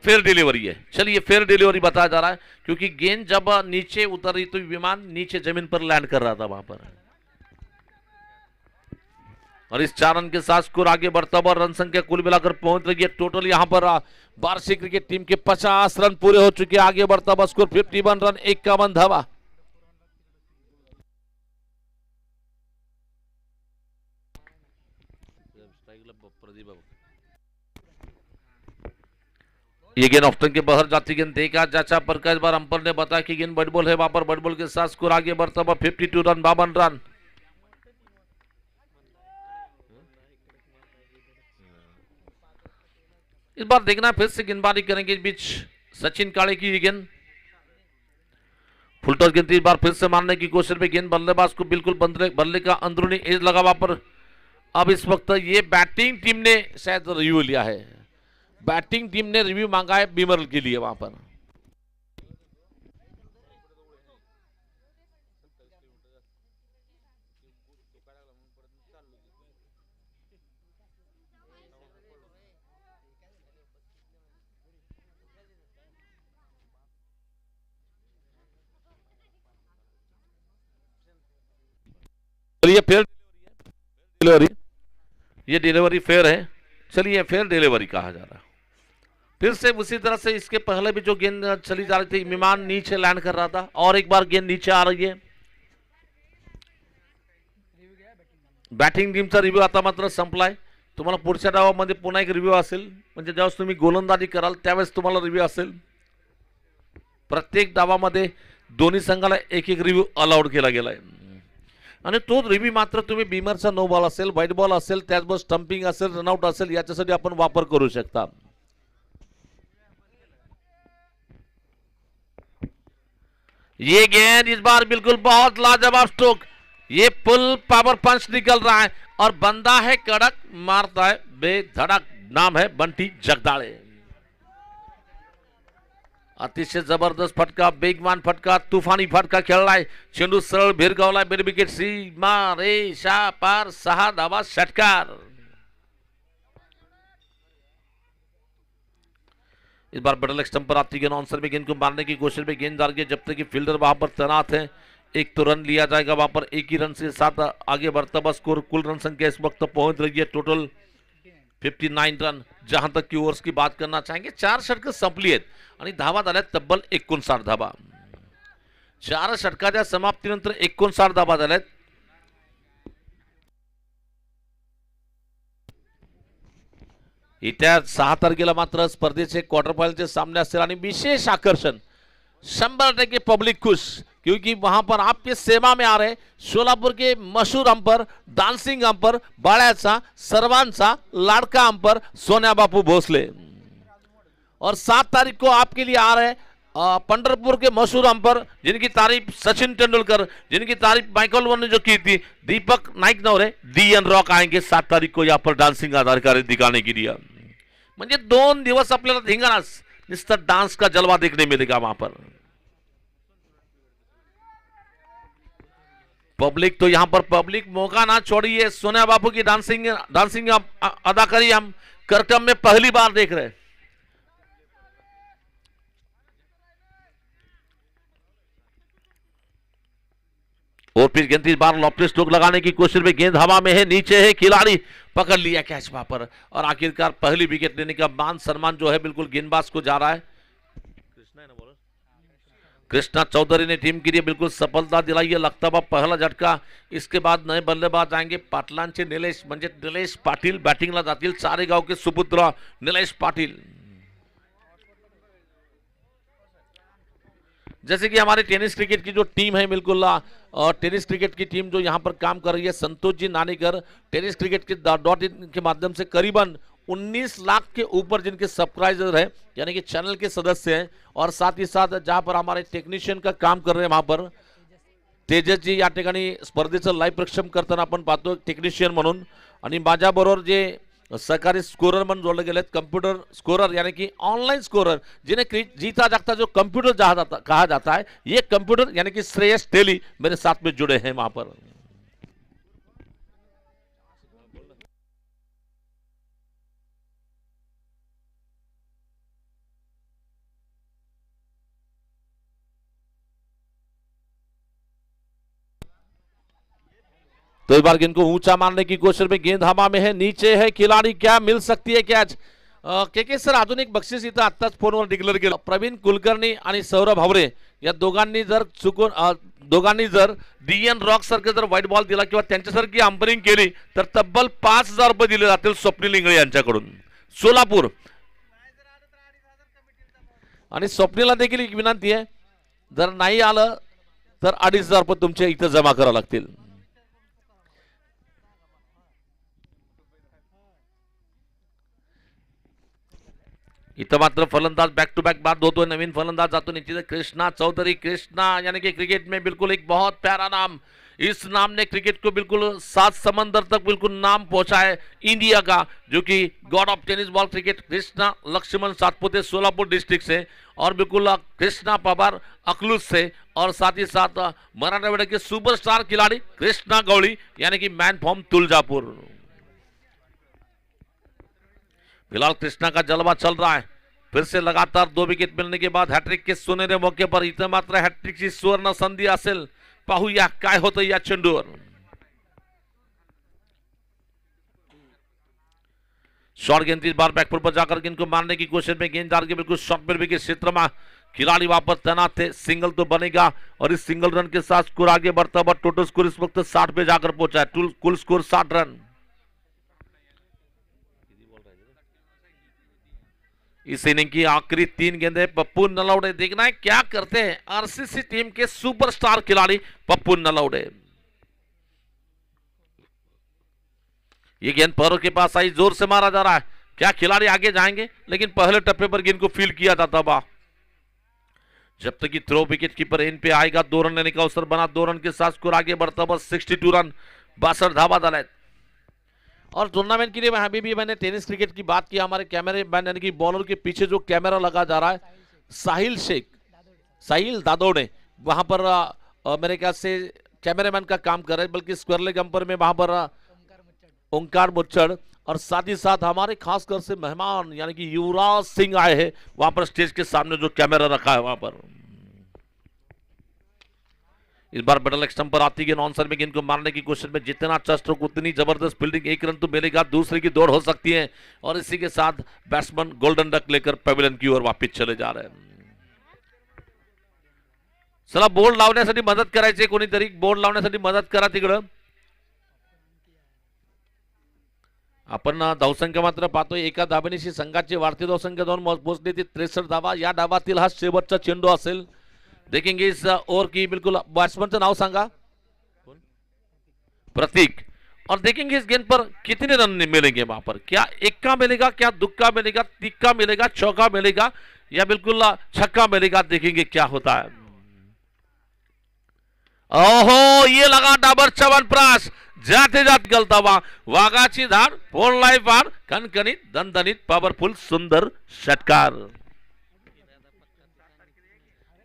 फेयर डिलीवरी है। चलिए फेयर डिलीवरी बताया जा रहा है क्योंकि गेंद जब नीचे उतरी तो विमान नीचे जमीन पर लैंड कर रहा था वहां पर। और इस 4 रन के साथ स्कोर आगे बढ़ता हुआ, रन संख्या कुल मिलाकर पहुंच रही है टोटल यहां पर बार्शी क्रिकेट टीम के 50 रन पूरे हो चुके हैं। आगे बढ़ता हुआ स्कोर 51 रन 51 धावा। ये गेंद ऑफ स्टंप के बाहर जाती गेंद देखा जाचा पर कई बार अंपायर ने बताया कि गेंद बॉल बॉल है, वहां पर बॉल बॉल के साथ स्कोर आगे बढ़ता हुआ 52 रन 52 रन। इस बार देखना फिर से गेंदबाजी करेंगे इस बीच सचिन काले की गेंद फुल टॉस गेंद इस बार फिर से मारने की कोशिश में गेंद बल्लेबाज को बिल्कुल बल्ले का अंदरूनी एज लगा वहां पर। अब इस वक्त ये बैटिंग टीम ने शायद रिव्यू लिया है, बैटिंग टीम ने रिव्यू मांगा है बीमर के लिए वहां पर। चलिए फेयर डिलीवरी, ये डिलीवरी फेयर है, चलिए फेयर डिलीवरी कहा जा रहा है। फिर से उसी तरह से इसके पहले भी जो गेंद चली जा रही थी विमान नीचे लैंड कर रहा था और एक बार गेंद नीचे आ रही है। बॅटिंग टीमचा रिव्ह्यू आता मात्र संपलाय। तुम्हाला पुढच्या डावामध्ये पुन्हा एक रिव्ह्यू असेल, म्हणजे ज्यावेळेस तुम्ही गोलंदाजी कराल त्यावेळेस तुम्हाला रिव्ह्यू असेल। प्रत्येक डावामध्ये दोन्ही संघाला एक एक रिव्ह्यू अलाउड केला गेलाय आणि तो रिव्ह्यू मात्र तुम्ही बीमरचा नो बॉल असेल, व्हाईट बॉल असेल, त्याचबरोबर स्टंपिंग असेल, रनआउट असेल याच्यासाठी आपण वापर करू शकता। ये गेंद इस बार बिल्कुल बहुत लाजवाब स्ट्रोक, ये फुल पावर पंच निकल रहा है और बंदा है कड़क, मारता है बेधड़क, नाम है बंटी जगदाळे। अतिशय जबरदस्त फटका, बेगवान फटका, तुफानी फटका खेळलाय, चेंडू सरळ भिरगावलाय, बेड विकेट सीमा रेषा पार, 6 धावा षटकार। इस बार बटल स्टंप पर आती गेंद ऑनसर में गेंद को मारने की कोशिश में गेंद डाल के जब तक कि फील्डर वहां पर तैनात है एक तो रन लिया जाएगा, वहां पर एक ही रन से साथ आगे बढ़ता हुआ स्कोर कुल रन संख्या इस वक्त पहुंच रही है टोटल 59 रन। जहां तक की ओव्हर्स की बात करना चाहेंगे 4 षटक संपली आहेत आणि धावा झाल्यात तब्बल 59 धावा। 4 षटकाच्या समाप्तीनंतर 59 धावा झाल्यात। येत्या 6 तारखेला मात्र स्पर्धेचे क्वार्टर फायनलचे सामने असतील आणि विशेष आकर्षण 100% पब्लिक खुश, क्योंकि वहां पर आपके सेवा में आ रहे सोलापुर के मशहूर अंपर, डांसिंग अंपर, बाळ्याचा सर्वांचा लाडका अंपर सोन्या बापू भोसले। और 7 तारीख को आपके लिए आ रहे पंढरपुर के मशहूर अंपर जिनकी तारीफ सचिन तेंदुलकर, जिनकी तारीफ माइकल वन ने जो की थी, दीपक नाइक नवरे डीएन रॉक आएंगे 7 तारीख को यहाँ पर डांसिंग आधार दिखाने के लिए। म्हणजे 2 दिवस आपल्याला धिंगाणाच नुसता डांस का जलवा देखने मिलेगा वहां पर। पब्लिक तो यहां पर पब्लिक मौका ना छोड़िए, सोनिया बापू की डांसिंग अदाकारी हम कार्यक्रम में पहली बार देख रहे हैं। और फिर गेंद इस बार लॉफ्टी स्ट्रोक लगाने की कोशिश में गेंद हवा में है, नीचे है, खिलाड़ी पकड़ लिया कैच वहां पर और आखिरकार पहली विकेट लेने का मान सम्मान जो है बिल्कुल गेंदबाज को जा रहा है। कृष्णा चौधरी ने टीम के लिए बिल्कुल सफलता दिलाई है, लगता हुआ पहला झटका। इसके बाद नए बल्लेबाज आएंगे पाटलांचे निलेश, म्हणजे निलेश पाटील बॅटिंगला जातील, चारेगाव के सुपुत्र निलेश पाटील। जैसे कि हमारे टेनिस क्रिकेट की जो टीम है बिल्कुल और टेनिस क्रिकेट की टीम जो यहाँ पर काम कर रही है, Santosh ji नानीकर tennis cricket K .in के माध्यम से करीबन 19 लाख के ऊपर जिनके सब्सक्राइबर हैं, यानी कि चैनल के सदस्य हैं, और साथ ही साथ जहां पर हमारे टेक्निशियन का काम कर रहे हैं वहां पर तेजस जी या ठिकाणी स्पर्धेचं लाईव्ह प्रक्षेपण करताना आपण पाहतो टेक्निशियन म्हणून। आणि माझ्याबरोबर जे सहकारी स्कोरर म्हणून जोड़े गेले, कंप्यूटर स्कोरर यानी कि ऑनलाइन स्कोरर, जिन्हें जीता जागता जो कंप्यूटर कहा जाता है, ये कंप्यूटर यानी कि श्रेयस टेली मेरे साथ में जुड़े हैं वहां पर। तो इस बार गेंद को ऊंचा मारने की कोशिश में गेंद हवा में है, नीचे है, खिलाड़ी क्या मिल सकती है कैच। के सर अजून एक बक्षीस इथं आत्ताच फोनवर डिक्लेअर केलं, प्रवीण कुलकर्णी आणि सौरभ हावरे या दोघांनी जर चुकून डीएन रॉक सारखं जर व्हाईट बॉल दिला किंवा त्यांच्यासारखी अंपरिंग केली तर तब्बल 5,000 रुपये दिले जातील स्वप्नील इंगळे यांच्याकडून। सोलापूर आणि स्वप्नीला देखील एक विनंती आहे, जर नाही आलं तर 2,500 रुपये तुमचे इथं जमा करावे लागतील. इथं मात्र फलंदाज बैक टू बैक बाद होतो, नवीन फलंदाज जातो नीचे कृष्णा चौधरी. कृष्णा यानी कि क्रिकेट में बिल्कुल एक बहुत प्यारा नाम, इस नाम ने क्रिकेट को बिल्कुल 7 समंदर तक बिल्कुल नाम पहुंचा है इंडिया का, जो कि god of tennis ball cricket Krishna Laxman Satpute Solapur district से, और बिल्कुल कृष्णा पवार अकलूज से, और साथ ही साथ मराठवाड़ा के सुपरस्टार खिलाड़ी कृष्णा गौड़ी यानी कि मैन फ्रॉम तुलजापुर. फिलहाल कृष्णा का जलवा चल रहा है, फिर से लगातार 2 विकेट मिलने के बाद हॅट्रिक के सोनेरी मौके पर इथं मात्र हॅट्रिकची सुवर्ण संधी असेल. पाहूया काय होतं या चेंडूवर. शॉर्ट गेंद इस बार बैकफुट पर जाकर इनको मारने की कोशिश में गेंददार के बिल्कुल शॉर्ट मिड के क्षेत्र में खिलाड़ी वहां पर तैनात थे. सिंगल तो बनेगा और इस सिंगल रन के साथ स्कोर आगे बढ़ता हुआ टोटल स्कोर इस वक्त 60 पे जाकर पहुंचा है. कुल स्कोर 60 रन. इस इनिंग की आखिरी 3 गेंदें पप्पू नलौड़े. देखना है क्या करते हैं आरसीसी टीम के सुपरस्टार खिलाड़ी पप्पू नलौड़े. ये गेंद पैरों के पास आई, जोर से मारा जा रहा है. क्या खिलाड़ी आगे जाएंगे, लेकिन पहले टप्पे पर गेंद को फील किया जाता था. जब तक कि थ्रो विकेट कीपर इन पे आएगा 2 रन लेने का अवसर बना. 2 रन के साथ स्कोर आगे बढ़ता हुआ 62 रन 62 धावा डाले. और टूर्नामेंट के लिए अभी भी मैंने टेनिस क्रिकेट की बात की. हमारे कैमरे मैन यानी कि बॉलर के पीछे जो कैमरा लगा जा रहा है, साहिल दादोड़े वहां पर मेरे ख्याल से कैमरामैन का काम कर रहे हैं, बल्कि स्क्वायर लेग अंपर में वहां पर ओंकार मुच्चड़, और साथ ही साथ हमारे खासकर से मेहमान यानी कि युवराज सिंह आए हैं वहां पर स्टेज के सामने जो कैमरा रखा है वहां पर. इस बार मिडल स्टंप पर आती गेंद ऑन साइड में गेंद को मारने की कोशिश में जितना चस्ट हो उतनी जबरदस्त फील्डिंग. 1 रन तो मिलेगा, दूसरे की दौड़ हो सकती है, और इसी के साथ बैट्समैन गोल्डन डक लेकर पवेलियन की ओर वापस चले जा रहे हैं. चला बोर्ड लावण्यासाठी मदत करायची, कोणीतरी बोर्ड लावण्यासाठी मदत करा तिकडं. आपण धावसंख्या मात्र पाहतोय, एका धाबेनिशी संघाची वाढती धावसंख्या 2 पोहोचली ती 63 धावा. या डावातील हा शेवटचा चेंडू असेल. देखेंगे इस ओवर की बिल्कुल बैट्समैन नाव सांगा, प्रतीक. और देखेंगे इस गेंद पर कितने रन मिलेंगे वहां पर. क्या इक्का मिलेगा, क्या दुक्का मिलेगा, तिक्का मिलेगा, चौका मिलेगा, या बिल्कुल छक्का मिलेगा. देखेंगे क्या होता है. ओहो, ये लगा डाबर च्यवनप्राश, जाते जात गलता हुआ वाघाची धार, 4 लाइफ बार, कणकणित दणदणीत पावरफुल सुंदर षटकार.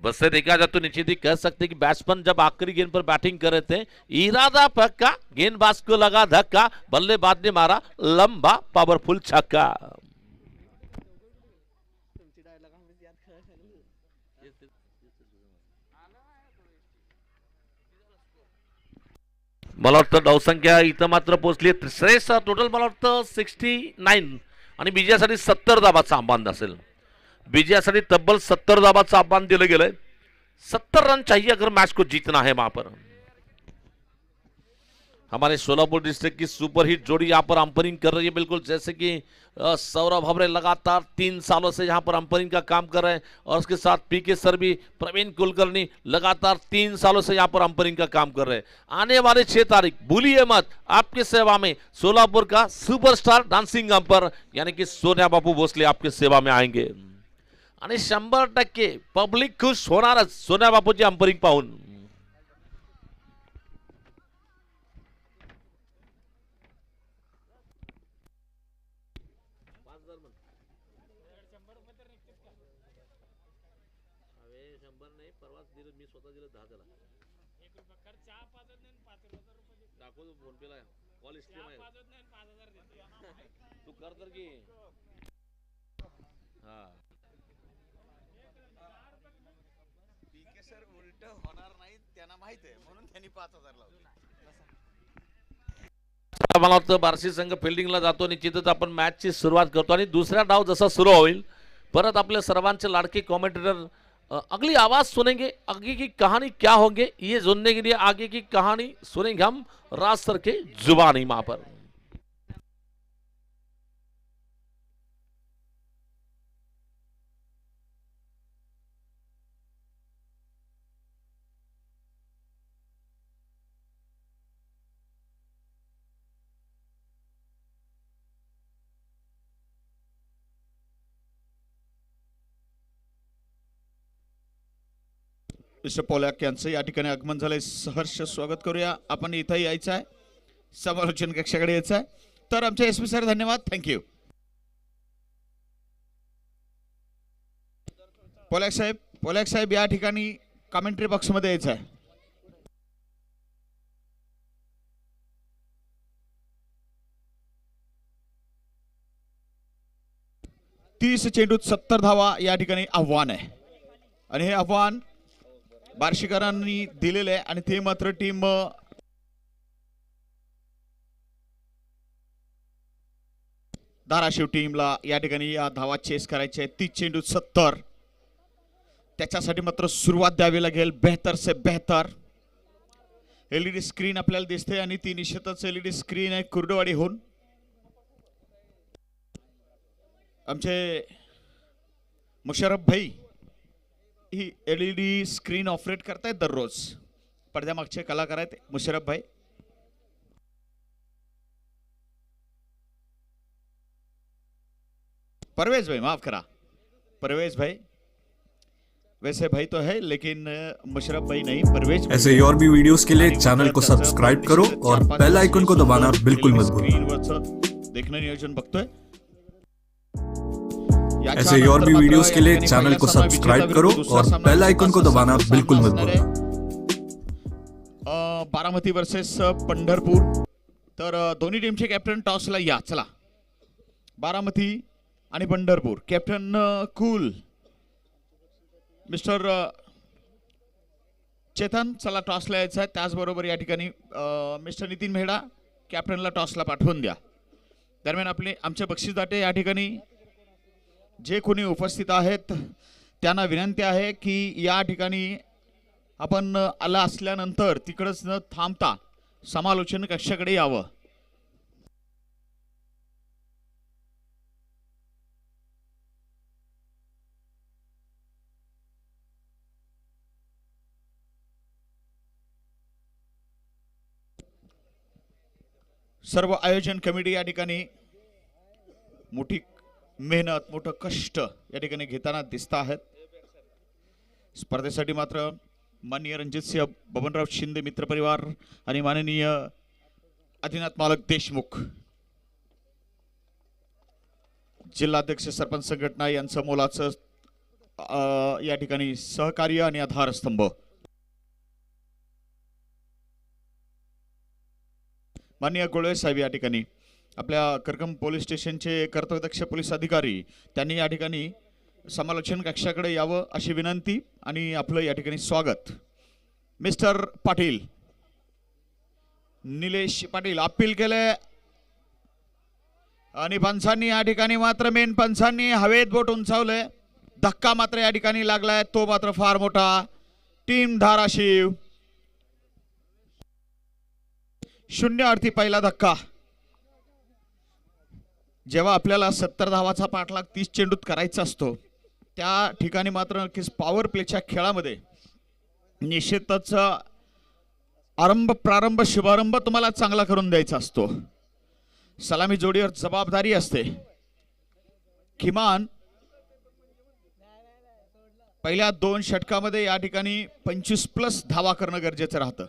बस से देखा जाए तो निश्चित ही कह सकते कि बैट्समैन जब आखिरी गेंद पर बैटिंग कर रहे थे, इरादा पक्का, गेंदबाज को लगा धक्का, बल्लेबाज ने मारा लंबा पावरफुल छक्का. मला वाटतं धावसंख्या इथं मात्र पोहोचली श्रेष्ठ टोटल मला वाटतं 69 आणि विजयासाठी 70 धाबाचा आव्हान असेल. विजयासाठी तब्बल 70 धाबाचं आव्हान दिलं गेलंय. 70 रन चाहिए अगर मैच को जीतना है. वहां पर हमारे सोलापुर डिस्ट्रिक्ट की सुपरहिट जोड़ी यहां पर अंपायरिंग कर रही है, बिल्कुल जैसे कि सौरभ हबरे लगातार 3 सालों से यहां पर अंपायरिंग का काम कर रहे हैं, और उसके साथ पीके सर भी, प्रवीण कुलकर्णी लगातार 3 सालों से यहां पर अंपायरिंग का काम कर रहे हैं. आने वाले 6 तारीख भूलिए मत, आपके सेवा में सोलापुर का सुपरस्टार डांसिंग अंपायर यानी कि सोनिया बापू भोसले आपके सेवा में आएंगे. आणि 100% पब्लिक खुश होणारच सोनिया बापूची अंपायरिंग पाहून. तू कर तर की हा पीके सर उलट होणार नाही त्यांना माहित आहे, म्हणून त्यांनी 5000 लावले. मला वाटतं बार्शी संघ फिल्डिंगला जातो, निश्चितच आपण मॅचची सुरुवात करतो, आणि दुसरा डाव जसा सुरू होईल परत आपले सर्वांचे लाडके कमेंटेटर अगली आवाज सुनेंगे. आगे की कहानी क्या होंगे ये सुनने के लिए आगे की कहानी सुनेंगे हम राज सर के जुबानी. वहां पर मिस्टर पोलॅक यांचं या ठिकाणी आगमन झालंय. सहर्ष स्वागत करूया. आपण इथं यायचं आहे, समालोचन कक्षाकडे यायचं आहे. तर आमचे एस पी सर धन्यवाद, थँक्यू. पोलॅक साहेब या ठिकाणी कमेंट्री बॉक्समध्ये यायचं आहे. 30 चेंडूत 70 धावा या ठिकाणी आव्हान आहे आणि हे आव्हान बार्शीकरांनी दिलेलं आहे आणि ते मात्र टीम धाराशिव टीमला या ठिकाणी या धावा चेस करायचे आहेत. 30 चेंडूत 70. त्याच्यासाठी मात्र सुरुवात द्यावी लागेल बेहतर से बेहतर. एलईडी स्क्रीन आपल्याला दिसते आणि ती निश्चितच एलईडी स्क्रीन आहे कुर्डवाडीहून. आमचे मुशर्रफ भाई ही एलईडी स्क्रीन ऑपरेट करतायत दररोज. पडद्यामागचे कलाकार आहेत मुशर्रफ भाई. परवेज भाई, माफ करा, परवेज भाई. वैसे भाई तो है लेकिन मुशर्रफ भाई नहीं, परवेज भाई. ऐसे और भी वीडियोस के लिए चैनल को सब्सक्राइब करो और बेल आइकन को दबाना बिल्कुल मत भूलना. स्क्रीनवरचं देखणं नियोजन बघतोय. ऐसे और भी वीडियोस के लिए चैनल को सब्सक्राइब करो और बेल आइकन को दबाना बिल्कुल मत भूलना. बारामती वर्सेस पंढरपूर. तर दोन्ही टीमचे कॅप्टन टॉसला या. चला, बारामती आणि Pandharpur. Captain cool mister Chetan, चला टॉसला यायचं आहे. त्याचबरोबर या ठिकाणी मिस्टर नितीन मेहडा, कॅप्टनला टॉसला पाठवून द्या. दरम्यान आमचे बक्षीस दाटे या ठिकाणी जे कोणी उपस्थित आहेत त्यांना विनंती आहे की या ठिकाणी आपण आला असल्यानंतर तिकडच न थांबता समालोचन कक्षाकडे यावं. सर्व आयोजन कमिटी या ठिकाणी मोठी मेहनत, मोठं कष्ट या ठिकाणी घेताना दिसत आहेत. स्पर्धेसाठी मात्र माननीय रणजितसिंह बबनराव शिंदे मित्रपरिवार आणि माननीय आदिनाथ मालक देशमुख जिल्हाध्यक्ष सरपंच संघटना यांचं मोलाचं या ठिकाणी सहकार्य आणि आधारस्तंभ. माननीय गोळे साहेब या ठिकाणी आपल्या करकम पोलीस स्टेशनचे कर्तव्यदक्ष पोलीस अधिकारी, त्यांनी या ठिकाणी समालोचन कक्षाकडे यावं अशी विनंती आणि आपलं या ठिकाणी स्वागत. मिस्टर पाटील, निलेश पाटील अपील केले आणि पंचांनी या ठिकाणी मात्र मेन पंचांनी हवेत बोट उंचावले. धक्का मात्र या ठिकाणी लागलाय, तो मात्र फार मोठा. टीम धाराशिव 0 अर्थी पहिला धक्का. जेव्हा आपल्याला 70 धावाचा पाठलाग 30 चेंडूत करायचा असतो त्या ठिकाणी मात्र नक्कीच पॉवर प्लेच्या खेळामध्ये निश्चितच प्रारंभ शुभारंभ तुम्हाला चांगला करून द्यायचा असतो. सलामी जोडीवर जबाबदारी असते. किमान पहिल्या 2 षटकामध्ये या ठिकाणी 25+ धावा करणं गरजेचं राहतं.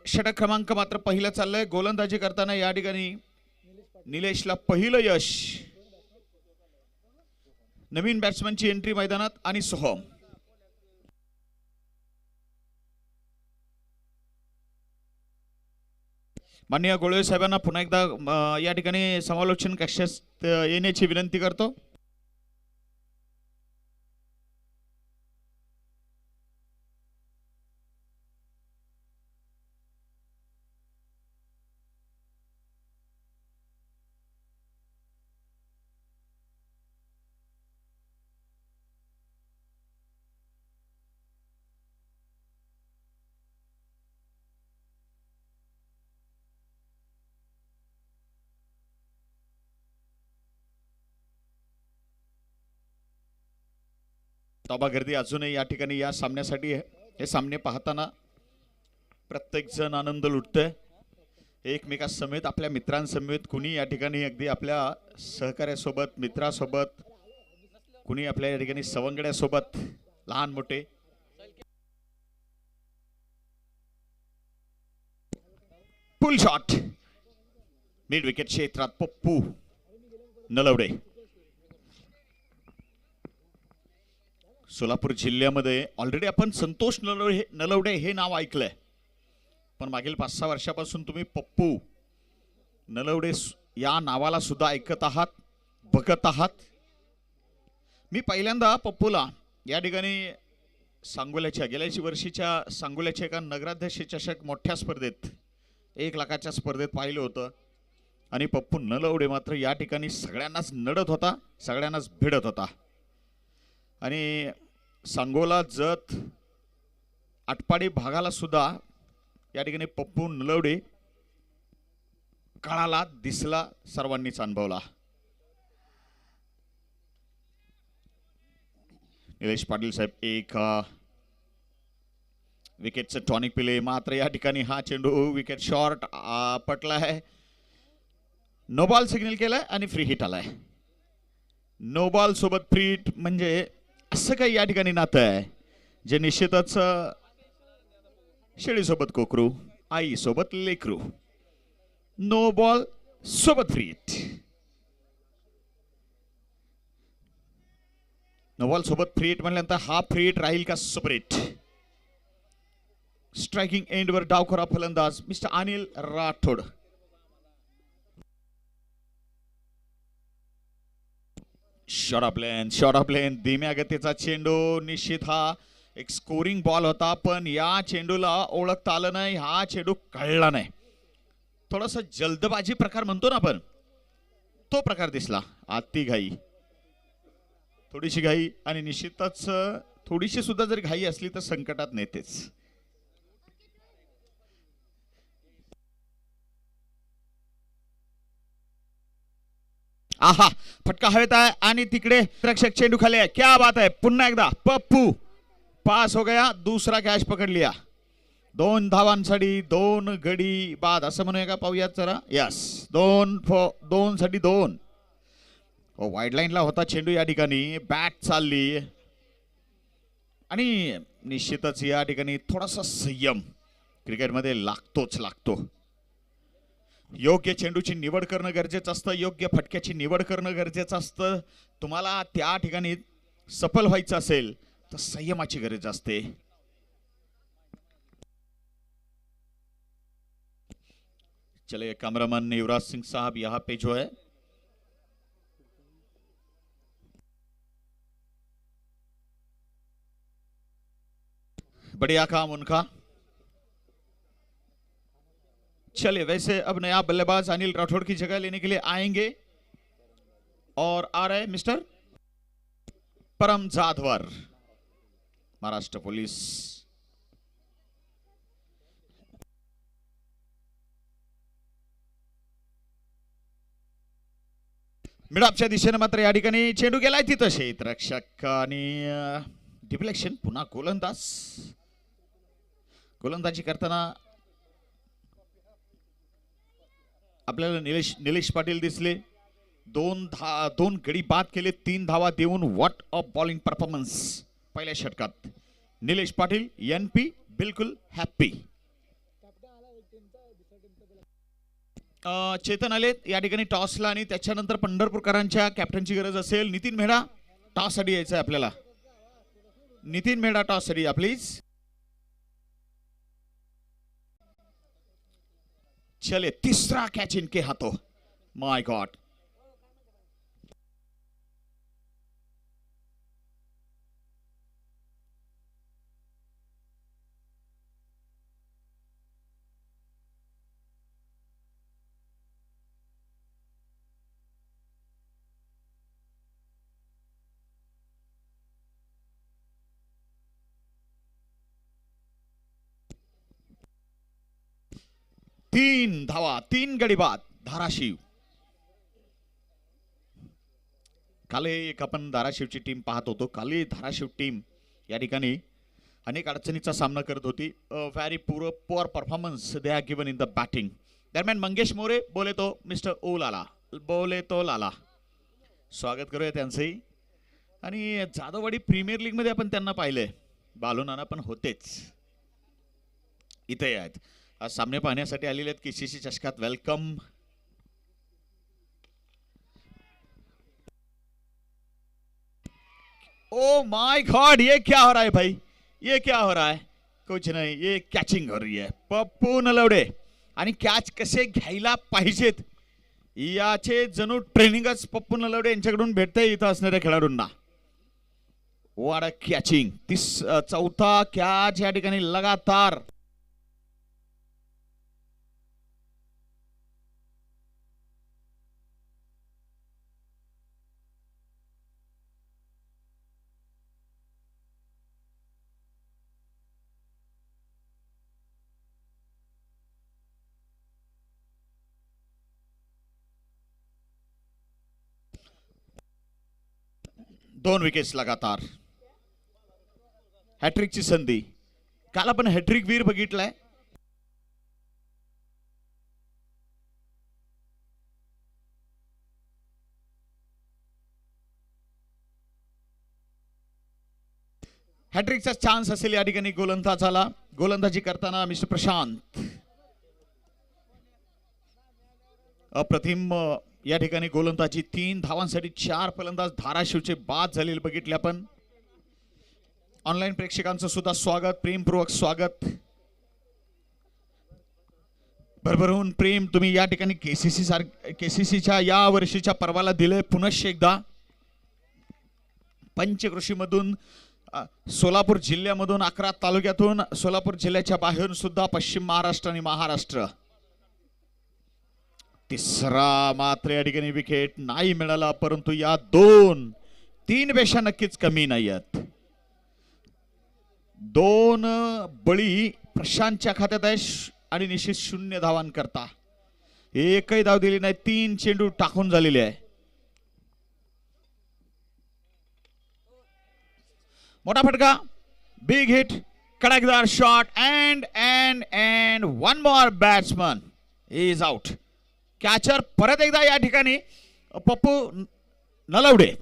षटक क्रमांक मात्र पहिलं चाललंय. गोलंदाजी करताना या ठिकाणी निलेशला पहिलं यश. नवीन बॅट्समनची एंट्री मैदानात आणि सोहम. माननीय गोळे साहेबांना पुन्हा एकदा या ठिकाणी समालोचन कक्षात येण्याची विनंती करतो. ताबा गर्दी अजूनही या ठिकाणी या सामन्यासाठी आहे. हे सामने पाहताना प्रत्येक जण आनंद लुटतोय. एकमेकांसमेत आपल्या मित्रांसमेत कुणी या ठिकाणी अगदी आपल्या सहकार्यासोबत मित्रासोबत कुणी आपल्या या ठिकाणी सवंगड्यासोबत लहान मोठे पुल शॉट मिड विकेट क्षेत्रात पप्पू नलवडे. सोलापूर जिल्ह्यामध्ये ऑलरेडी आपण संतोष नलवडे हे नाव ऐकलंय, पण मागील 5-6 वर्षापासून तुम्ही पप्पू नलवडे या नावाला सुद्धा ऐकत आहात, बघत आहात. मी पहिल्यांदा पप्पूला या ठिकाणी सांगोल्याच्या गेल्या वर्षीच्या सांगोल्याच्या एका नगराध्यक्ष चषक मोठ्या स्पर्धेत 1 लाखाच्या स्पर्धेत पाहिलं होतं आणि पप्पू नलवडे मात्र या ठिकाणी सगळ्यांनाच नडत होता, सगळ्यांनाच भिडत होता. आणि सांगोला जत आटपाडी भागाला सुद्धा या ठिकाणी पप्पू नलवडे कळाला, दिसला, सर्वांनीच अनुभवला. निलेश पाटील साहेब एक विकेटचं टॉनिक पिले, मात्र या ठिकाणी हा चेंडू विकेट शॉर्ट पटला आहे. नो बॉल सिग्नल केलाय आणि फ्री हिट आलाय. नो बॉल सोबत फ्री हिट म्हणजे असं काही या ठिकाणी नातं आहे जे निश्चितच शेळीसोबत कोकरू, आई सोबत लेकरू. नो बॉल सोबत फ्री हिट. नो बॉल सोबत फ्री हिट म्हणल्यानंतर हा फ्री हिट राहील का सेपरेट. स्ट्रायकिंग एंडवर डावखोरा फलंदाज mister Anil Rathod. Short of length धीम्या गतीचा चेंडू. निश्चित हा एक स्कोरिंग बॉल होता, पण या चेंडूला ओळखता आलं नाही, हा चेंडू कळला नाही. थोडासा जल्दबाजी प्रकार म्हणतो ना आपण, तो प्रकार दिसला. आती घाई, थोडीशी घाई, आणि निश्चितच थोडीशी सुद्धा जर घाई असली तर संकटात नेतेच. आहा, फटका हवेत आहे आणि तिकडे रक्षक चेंडू खाली आहे. क्या बात आहे. पुन्हा एकदा पप्पू पास हो गया, दूसरा कॅच पकड लिया. 2 धावांसाठी 2 गडी बाद असं म्हणूया का, पाहूयात जरा. यस, 2 साठी 2. वाईड लाईनला होता चेंडू या ठिकाणी, बॅट चालली आणि निश्चितच या ठिकाणी थोडासा संयम क्रिकेटमध्ये लागतो. योग्य चेंडूची निवड करणं गरजेचं असतं, योग्य फटक्याची निवड करणं गरजेचं असतं. तुम्हाला त्या ठिकाणी सफल व्हायचं असेल तर संयमाची गरज असते. चलिए कैमरामैन युवराज सिंह साहब यहाँ पे जो है बढ़िया काम उनका. चलिए, वैसे अब नया बल्लेबाज अनिल राठौड़ की जगह लेने के लिए आएंगे और आ रहे मिस्टर परम जाधवर, महाराष्ट्र पुलिस. मिडापच्या दिशेने मात्र या ठिकाणी चेंडू गेलाय तिथं क्षेत्ररक्षक आणि डिफ्लेक्शन. पुन्हा गोलंदाजी करताना आपल्याला निलेश पाटील दिसले. 2 गडी बाद केले, 3 धावा देऊन व्हॉट अ बॉलिंग परफॉर्मन्स पहिल्या षटकात. निलेश पाटील NP बिलकुल हॅप्पी. चेतन आले या ठिकाणी टॉसला आणि त्याच्यानंतर पंढरपूरकरांच्या कॅप्टनची गरज असेल. नितीन मेहडा टॉस साठी यायचं आहे आपल्याला. नितीन मेहडा टॉस साठी या प्लीज. चले, तीसरा कैच इनके हाथों. माय गॉड. तीन धावा, 3 गडी बाद. धाराशिव. काल एक आपण धाराशिवची टीम पाहत होतो. काल धाराशिव टीम या ठिकाणी अनेक अडचणीचा सामना करत होती. Very poor performance they have given in the batting. दरम्यान मंगेश मोरे बोले तो मिस्टर ओ लाला, बोले तो लाला, स्वागत करूया त्यांचंही. आणि जाधववाडी प्रीमियर लीग मध्ये आपण त्यांना पाहिलंय, बालूनाना पण होतेच, इथे आहेत. आज सामने पाहण्यासाठी आलेले आहेत केसीसी चषकात. वेलकम. ओ माय गॉड, ये क्या हो रहा है भाई, ये क्या हो रहा है? कुछ नहीं, ये कॅचिंग हो रही है. पप्पू नलवडे. आणि कॅच कसे घ्यायला पाहिजेत याचे जणू ट्रेनिंगच पप्पू नलवडे यांच्याकडून भेटतंय इथं असणाऱ्या खेळाडूंना. What a catching. चौथा कॅच या ठिकाणी लगातार. दोन विकेट्स लगातार. हॅट्रिकची संधी. काल आपण हॅट्रिक वीर बघितलाय. हॅट्रिकचा चान्स असेल या ठिकाणी गोलंदाजाला. गोलंदाजी करताना मिस्टर प्रशांत. अप्रतिम या ठिकाणी गोलंदाजी. 3 धावांसाठी 4 फलंदाज धाराशिवचे बाद झालेले बघितले आपण. ऑनलाईन प्रेक्षकांचं सुद्धा स्वागत, प्रेमपूर्वक स्वागत. भरभरून प्रेम तुम्ही या ठिकाणी केसीसीच्या या वर्षीच्या पर्वाला दिले. पुनश्च एकदा पंचकृषीमधून, सोलापूर जिल्ह्यामधून, 11 तालुक्यातून, सोलापूर जिल्ह्याच्या बाहेरून सुद्धा पश्चिम महाराष्ट्र आणि महाराष्ट्र. तिसरा मात्र या ठिकाणी विकेट नाही मिळाला, परंतु या 2-3 पेक्षा नक्कीच कमी नाही आहेत. 2 बळी प्रशांतच्या खात्यात आहे आणि निश्चित 0 धावांकरता. एकही धाव दिली नाही. 3 चेंडू टाकून झालेले आहे. मोठा फटका, बिग हिट, कडाकेदार shot and one more batsman is out. Catcher परत एकदा या ठिकाणी पप्पू नलवडे.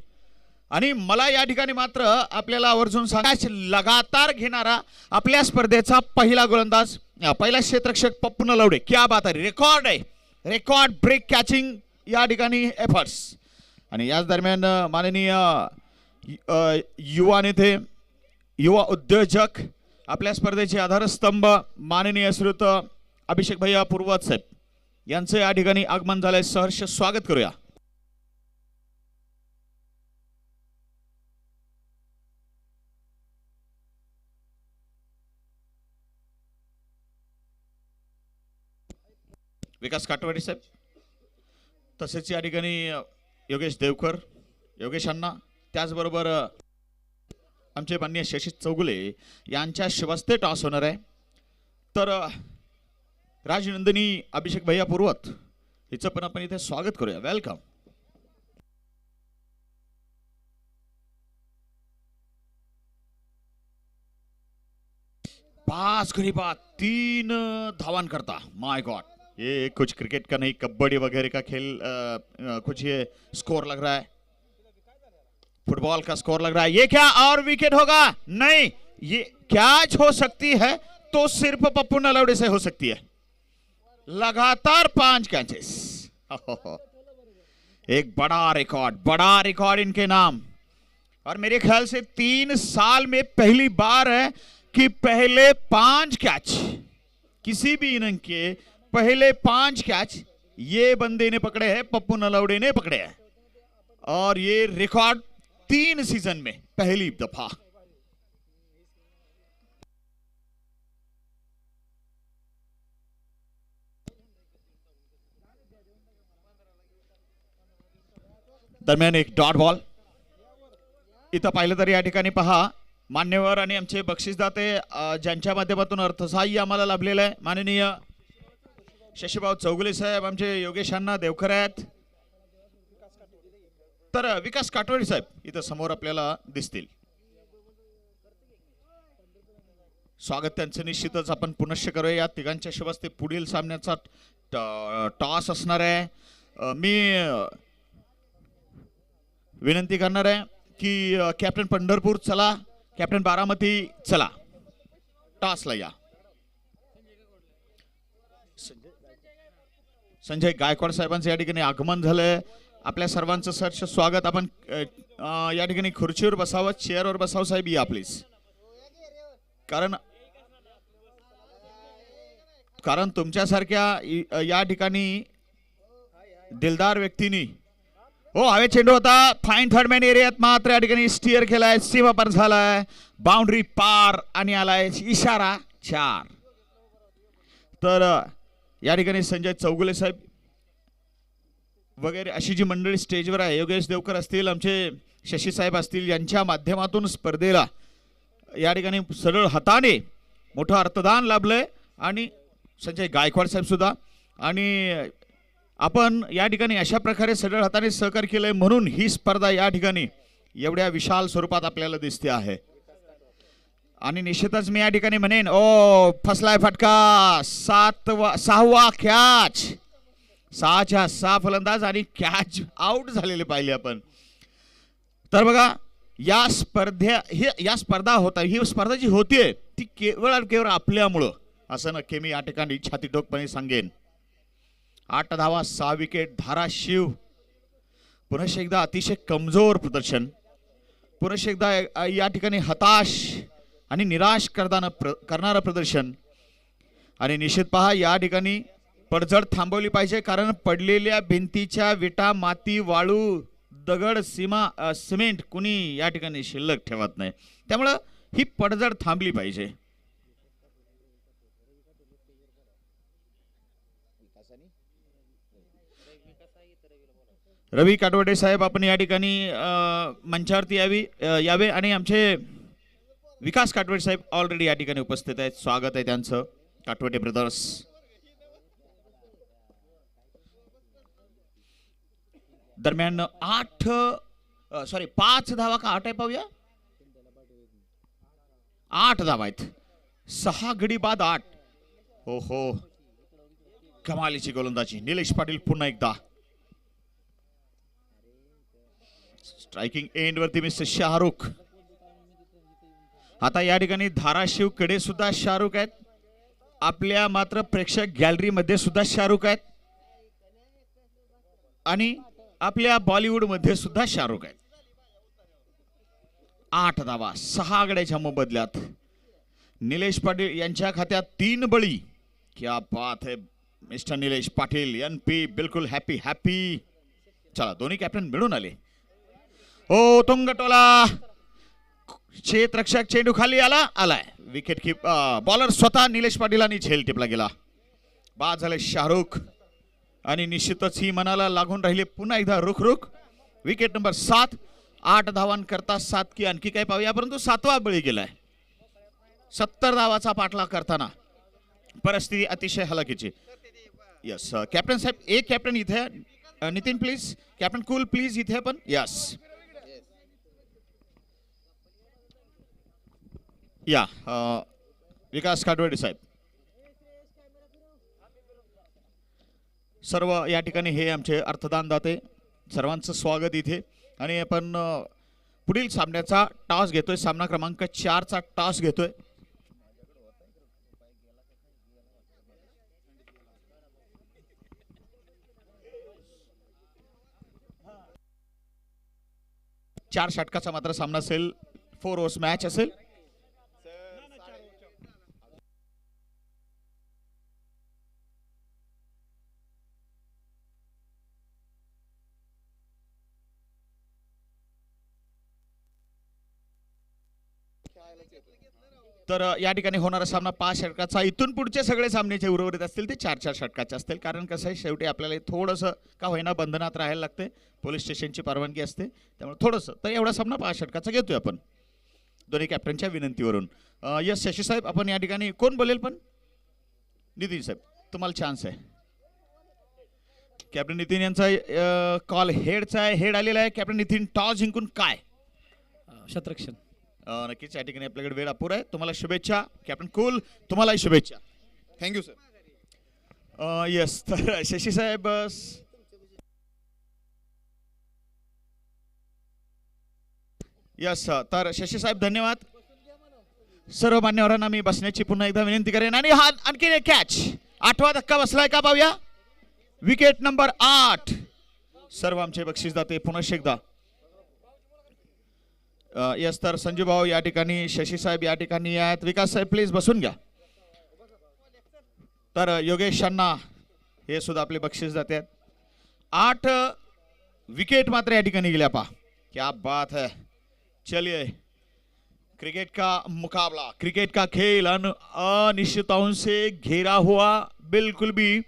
आणि मला या ठिकाणी मात्र आपल्याला आवर्जून सांगायचे, लगातार घेणारा आपल्या स्पर्धेचा पहिला गोलंदाज, पहिला क्षेत्ररक्षक पप्पू नलवडे. क्या बात आहे, रेकॉर्ड आहे, रेकॉर्ड ब्रेक कॅचिंग या ठिकाणी एफर्ट्स. आणि याच दरम्यान माननीय युवा नेते, युवा उद्योजक, आपल्या स्पर्धेचे आधारस्तंभ माननीय श्रीयुत अभिषेक भैया पूर्वत साहेब यांचं या ठिकाणी आगमन झालंय. सहर्ष स्वागत करूया. विकास काटवाडी साहेब, तसेच या ठिकाणी योगेश देवकर, योगेश अण्णा, त्याचबरोबर आमचे माननीय शशी चौगुले यांच्या शिवस्ते टॉस होणार आहे. तर राजनंदिनी अभिषेक भैया पूर्वत हिचं पण आपण इथे स्वागत करूया. वेलकम. पाच गडी बाद, 3 धावांकरता. माय गॉड, ये कुछ क्रिकेट का नहीं, कबड्डी वगैरह का खेल, कुछ ये स्कोर लग रहा है, फुटबॉल का स्कोर लग रहा है. ये क्या और विकेट होगा? नहीं, ये कैच हो सकती है तो सिर्फ पप्पू नलवडे से हो सकती है. लगातार 5 कैचेस. एक बड़ा रिकॉर्ड इनके नाम. और मेरे ख्याल से 3 साल में पहली बार है कि पहले 5 कैच, किसी भी इनिंग के पहले 5 कैच ये बंदे ने पकड़े हैं, पप्पू नलवडे ने पकड़े हैं. और ये रिकॉर्ड 3 सीजन में पहली दफा. दरम्यान एक डॉट बॉल. इथं पाहिलं तर या ठिकाणी पहा, मान्यवर आणि आमचे बक्षीसदाते ज्यांच्या माध्यमातून अर्थसहाय्य आम्हाला लाभलेलं आहे, माननीय शशीभाऊ चौगुले साहेब, आमचे योगेश अण्णा देवकर आहेत, तर विकास काटवडी साहेब इथं समोर आपल्याला दिसतील. स्वागत त्यांचं निश्चितच आपण पुनश्च करूया. या तिघांच्या शिवाय पुढील सामन्याचा टॉस असणार आहे. मी विनंती करणार आहे की कॅप्टन पंढरपूर चला, कॅप्टन बारामती चला, टॉसला या. संजय गायकवाड साहेबांचं या ठिकाणी आगमन झालंय. आपल्या सर्वांचं सहर्ष स्वागत. आपण या ठिकाणी खुर्चीवर बसावं, चेअरवर बसावं. साहेब या प्लीज. कारण तुमच्यासारख्या या ठिकाणी दिलदार व्यक्तींनी हो हवे चेंडू होता फाईन थर्डमॅन एरियात, मात्र या ठिकाणी स्टिअर केलाय, सीमा पार झालाय, बाउंड्री पार आणि आलाय इशारा 4. तर या ठिकाणी संजय चौगुले साहेब वगैरे अशी जी मंडळी स्टेजवर आहे, योगेश देवकर असतील, आमचे शशी साहेब असतील, यांच्या माध्यमातून स्पर्धेला या ठिकाणी सरळ हाताने मोठं अर्थदान लाभलंय. आणि संजय गायकवाड साहेब सुद्धा. आणि आपण या ठिकाणी अशा प्रकारे सरळ हाताने सहकार्य केलंय म्हणून ही स्पर्धा या ठिकाणी एवढ्या विशाल स्वरूपात आपल्याला दिसते आहे. आणि निश्चितच मी या ठिकाणी म्हणेन फसलाय फटका, 6वा कॅच, 6च्या 6 फलंदाज आणि कॅच आउट झालेले पाहिले आपण. तर बघा या स्पर्धा होता, ही स्पर्धा जी होतीये ती केवळ आपल्यामुळं असं नक्की मी या ठिकाणी छातीठोकपणे सांगेन. 8 धावा 6 विकेट धाराशिव. पुनश्च एकदा अतिशय कमजोर प्रदर्शन, पुनश्च एकदा या ठिकाणी हताश आणि निराश करणारं प्रदर्शन. आणि निश्चित पहा या ठिकाणी पडझड थांबवली पाहिजे, कारण पडलेल्या भिंतीच्या विटा, माती, वाळू, दगड, सिमेंट कुणी या ठिकाणी शिल्लक ठेवत नाही. त्यामुळं ही पडझड थांबली पाहिजे. रवी काटवडे साहेब आपण या ठिकाणी मंचावरती यावे आणि आमचे विकास काटवडे साहेब ऑलरेडी या ठिकाणी उपस्थित आहेत. स्वागत आहे त्यांचं, काटवडे ब्रदर्स. दरम्यान 5 धावा का 8 आहे पाहूया. 8 धावा आहेत, 6 गडी बाद 8. हो कमालीची गोलंदाजी. निलेश पाटील पुन्हा एकदा स्ट्रायकिंग एंड वरती मिस्टर शाहरुख. आता या ठिकाणी धाराशिव कडे सुद्धा शाहरुख आहेत, आपल्या मात्र प्रेक्षक गॅलरी मध्ये सुद्धा शाहरुख आहेत, आणि आपल्या बॉलिवूड मध्ये सुद्धा शाहरुख आहेत. 8 धावा 6 गड्याच्या मोबदल्यात निलेश पाटील यांच्या खात्यात 3 बळी. क्या बात है मिस्टर निलेश पाटील, NP बिलकुल हॅपी. चला दोन्ही कॅप्टन मिळून आले. तुंगटोला क्षेत्ररक्षक, चेंडू खाली आलाय. विकेट बॉलर स्वतः निलेश पाटील आणि झेल टिपला गेला. बाद झाले शाहरुख. आणि निश्चितच ही मनाला लागून राहिले पुन्हा एकदा रुख. Wicket number 7. 8 धावांकरता 7 की आणखी काय पाहूया, परंतु 7वा बळी गेलाय. 70 धावाचा पाठलाग करताना परिस्थिती अतिशय हलाखीची. यस कॅप्टन साहेब, एक कॅप्टन इथे, Nitin please, captain cool please इथे पण. यस या विकास काटवडे साहेब. सर्व या ठिकाणी हे आमचे अर्थदान दाते, सर्वांचं स्वागत इथे. आणि आपण पुढील सामन्याचा टॉस घेतोय, सामना क्रमांक 4चा टॉस घेतोय. चार षटकाचा मात्र सामना असेल, 4 ओव्हर्स मॅच असेल. तर या ठिकाणी होणारा सामना 5 षटकाचा. इथून पुढचे सगळे सामन्याचे उर्वरित असतील ते 4-4 षटकाचे असतील. कारण कसं आहे, शेवटी आपल्याला थोडंसं का होईना बंधनात राहायला लागते, पोलीस स्टेशनची परवानगी असते, त्यामुळे थोडंसं. तर एवढा सामना 5 षटकाचा घेतोय आपण दोन्ही कॅप्टनच्या विनंतीवरून. यस शशी साहेब, आपण या ठिकाणी कोण बोलेल पण? नितीन साहेब तुम्हाला चान्स आहे. कॅप्टन नितीन यांचा कॉल हेडचा आहे, हेड आलेला आहे. कॅप्टन नितीन टॉस जिंकून काय शतरक्षण. नक्कीच या ठिकाणी आपल्याकडे वेळ अपुरा आहे. तुम्हाला शुभेच्छा. कॅप्टन कूल तुम्हालाही शुभेच्छा. Thank you sir. यस, तर शशी साहेब यस, तर शशी साहेब धन्यवाद. सर्व मान्यवरांना मी बसण्याची पुन्हा एकदा विनंती करेन. आणि हा आणखी एक कॅच, 8वा धक्का बसलाय का पाहूया. Wicket number 8. सर्व आमचे बक्षीसदाते पुन्हा एकदा. यस, तर संजू भाऊ या ठिकाणी, शशी साहेब या ठिकाणी आहेत. विकास साहेब प्लीज बसून घ्या. तर योगेश यांना हे सुद्धा आपले बक्षीसदाते आहेत. 8 विकेट मात्र या ठिकाणी गेल्या. पा क्या बात है. चलिए, क्रिकेट का मुकाबला, क्रिकेट का खेल अनिश्चितताओं से घेरा हुआ, बिल्कुल भी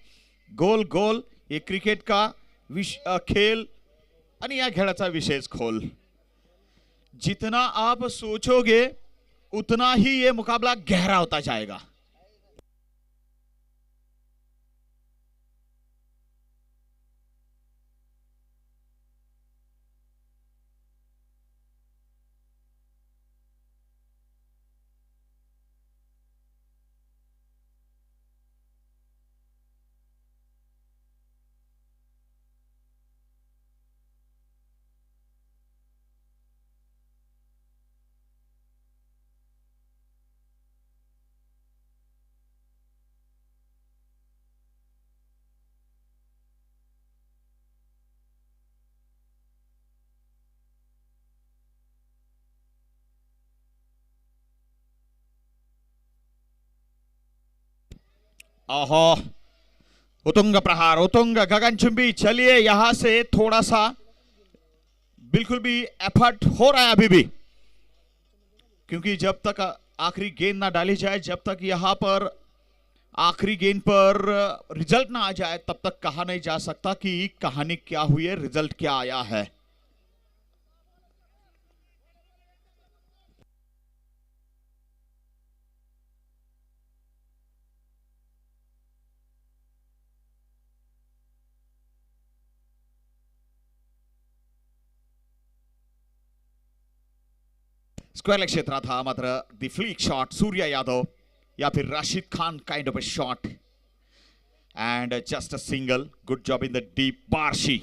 गोल गोल ये क्रिकेट का खेल. आणि या खेळाचा विशेष खोल. जितना आप सोचोगे उतना ही ये मुकाबला गहरा होता जाएगा. ओहो, उतुंग प्रहार, उतुंग गगनचुंबी. चलिए, यहां से थोड़ा सा बिल्कुल भी एफर्ट हो रहा है अभी भी, क्योंकि जब तक आखिरी गेंद ना डाली जाए, जब तक यहां पर आखिरी गेंद पर रिजल्ट ना आ जाए, तब तक कहा नहीं जा सकता कि कहानी क्या हुई है, रिजल्ट क्या आया है. स्क्वेअर क्षेत्रात हा मात्र the flick shot, Surya Yadav या फिर Rashid Khan kind of a shot and just a single. Good job in the deep. Barshi,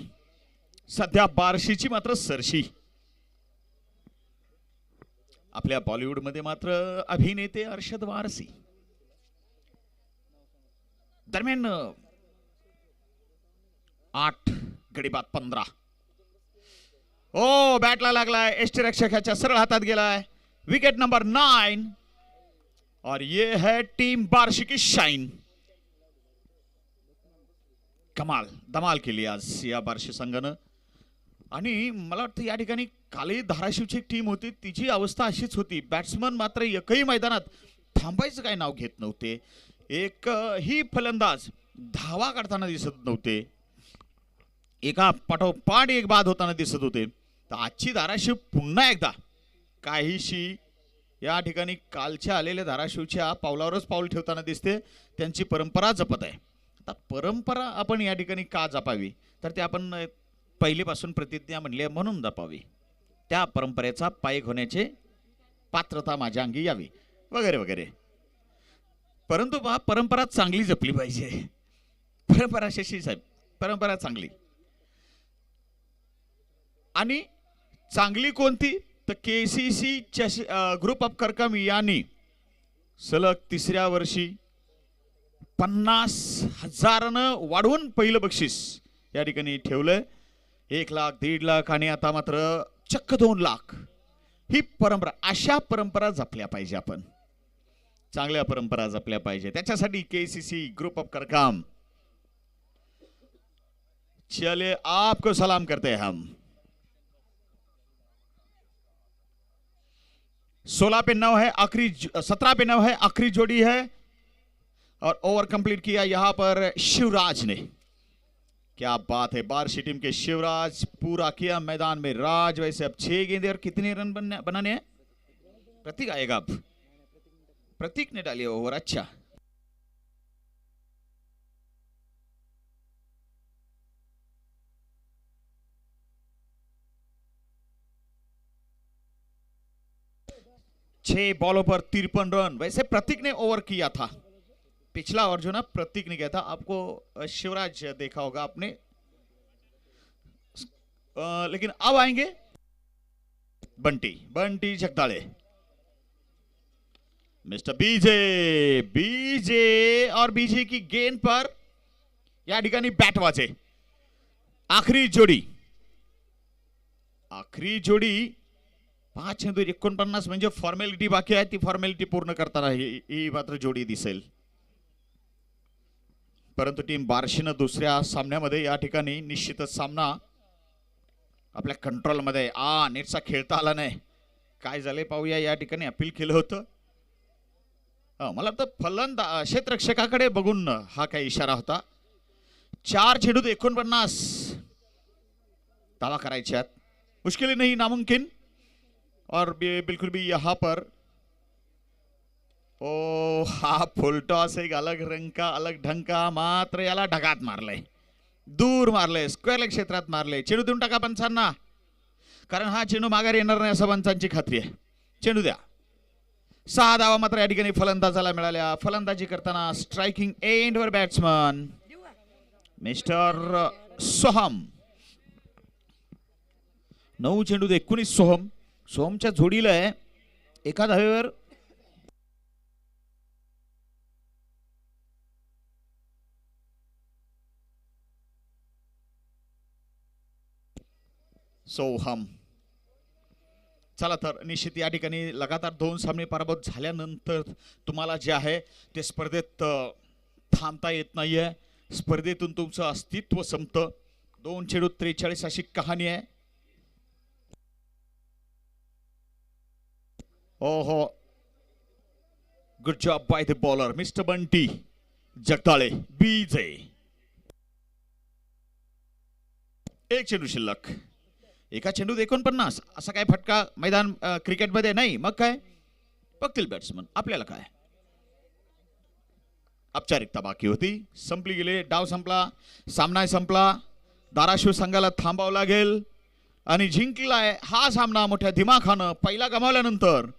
सध्या बार्शीची मात्र सरशी. आपल्या बॉलिवूड मध्ये मात्र अभिनेते अर्शद वारसी. दरम्यान 8 गडी बाद 15. ओ, बॅटला लागलाय, यष्टिरक्षकाच्या सरळ हातात गेलाय. Wicket number 9. और ये है टीम बार्शी की शाइन. कमाल धमाल केली आज या बार्शी संघानं. आणि मला वाटतं या ठिकाणी कालही धाराशिवची एक टीम होती, तिची अवस्था अशीच होती. बॅट्समन मात्र एकही मैदानात थांबायचं काय नाव घेत नव्हते. एकही फलंदाज धावा काढताना दिसत नव्हते. एका पाठोपाठ एक बाद होताना दिसत होते. तर आजची धाराशिव पुन्हा एकदा काहीशी या ठिकाणी कालच्या आलेल्या धाराशिवच्या पावलावरच पाऊल ठेवताना दिसते. त्यांची परंपरा जपत आहे. आता परंपरा आपण या ठिकाणी का जपावी, तर ते आपण पहिलीपासून प्रतिज्ञा म्हणली म्हणून जपावी. त्या परंपरेचा पायक होण्याचे पात्रता माझ्या अंगी यावी वगैरे वगैरे. परंतु परंपरा चांगली जपली पाहिजे. परंपरा, शशी साहेब, परंपरा चांगली. आणि चांगली कोणती, तर केसीसी ग्रुप ऑफ करकम यांनी सलग 3ऱ्या वर्षी 50,000 वाढवून पहिलं बक्षीस या ठिकाणी ठेवलंय. 1 लाख, 1.5 लाख आणि आता मात्र चक्क 2 लाख. ही परंपरा, अशा परंपरा जपल्या पाहिजे. आपण चांगल्या परंपरा जपल्या पाहिजे. त्याच्यासाठी केसीसी ग्रुप ऑफ करकम, चले आपको सलाम करते हैं हम. 16 पे 9 है, आखिरी 17 पे 9 है, आखिरी जोड़ी है. और ओवर कंप्लीट किया यहां पर शिवराज ने. क्या बात है, बार्शी टीम के शिवराज पूरा किया मैदान में राज. वैसे अब 6 गेंदे और कितने रन बनाने हैं, प्रतीक आएगा अब. प्रतीक ने डाली ओवर. अच्छा, छह बॉलों पर 53 रन. वैसे प्रतीक ने ओवर किया था, पिछला ओवर जो ना प्रतीक ने किया था, आपको शिवराज देखा होगा आपने, लेकिन अब आएंगे बंटी जगदाळे, मिस्टर बीजे और बीजे की गेंद पर या ठिकाणी बॅट वाजे. आखरी जोडी 5-49 म्हणजे फॉर्मॅलिटी बाकी आहे, ती फॉर्मॅलिटी पूर्ण करताना ही मात्र जोडी दिसेल. परंतु टीम बार्शीनं दुसऱ्या सामन्यामध्ये या ठिकाणी निश्चितच सामना आपल्या कंट्रोलमध्ये नेटचा खेळता आला नाही. काय झाले पाहूया. या ठिकाणी अपील केलं होतं. मला वाटतं क्षेत्ररक्षकाकडे बघून हा काही इशारा होता. 4 चेंडूत 49 दावा करायचे आहेत. मुश्किल नहीं नामुमकिन. और बिल्कुल भी यहाँ पर हा फुल टॉस एक अलग रंग का अलग ढंग का, मात्र याला ढगात मारलंय, दूर मारलंय, स्क्वेअर लेग क्षेत्रात मारलंय. चेंडू देऊन टाका पंचांना, कारण हा चेंडू माघारी येणार नाही असं पंचांची खात्री आहे. चेंडू द्या. 6 धावा मात्र या ठिकाणी फलंदाजाला मिळाल्या. फलंदाजी करताना स्ट्रायकिंग एंडवर बॅट्समन मिस्टर सोहम. 9 चेंडूत 19 सोहमच्या जोडीला आहे. एका धावेवर सोहम. चला तर निश्चित या ठिकाणी लगातार 2 सामने पराभूत झाल्यानंतर तुम्हाला जे आहे ते स्पर्धेत थांबता येत नाहीये. स्पर्धेतून तुमचं अस्तित्व संपतं. 2 चेंडूत 43 अशी कहाणी आहे. ओहो, good job by the bowler mister Bunty Jagdale. बीजे 1 चेंडू शिल्लक. एका चेंडूत 49 असा काय फटका मैदान क्रिकेटमध्ये नाही. मग काय बघतील बॅट्समन, आपल्याला काय. औपचारिकता बाकी होती, संपली गेली. डाव संपला, सामना संपला. धाराशिव संघाला थांबावं लागेल आणि जिंकलाय हा सामना मोठ्या दिमाखानं. पहिला गमावल्यानंतर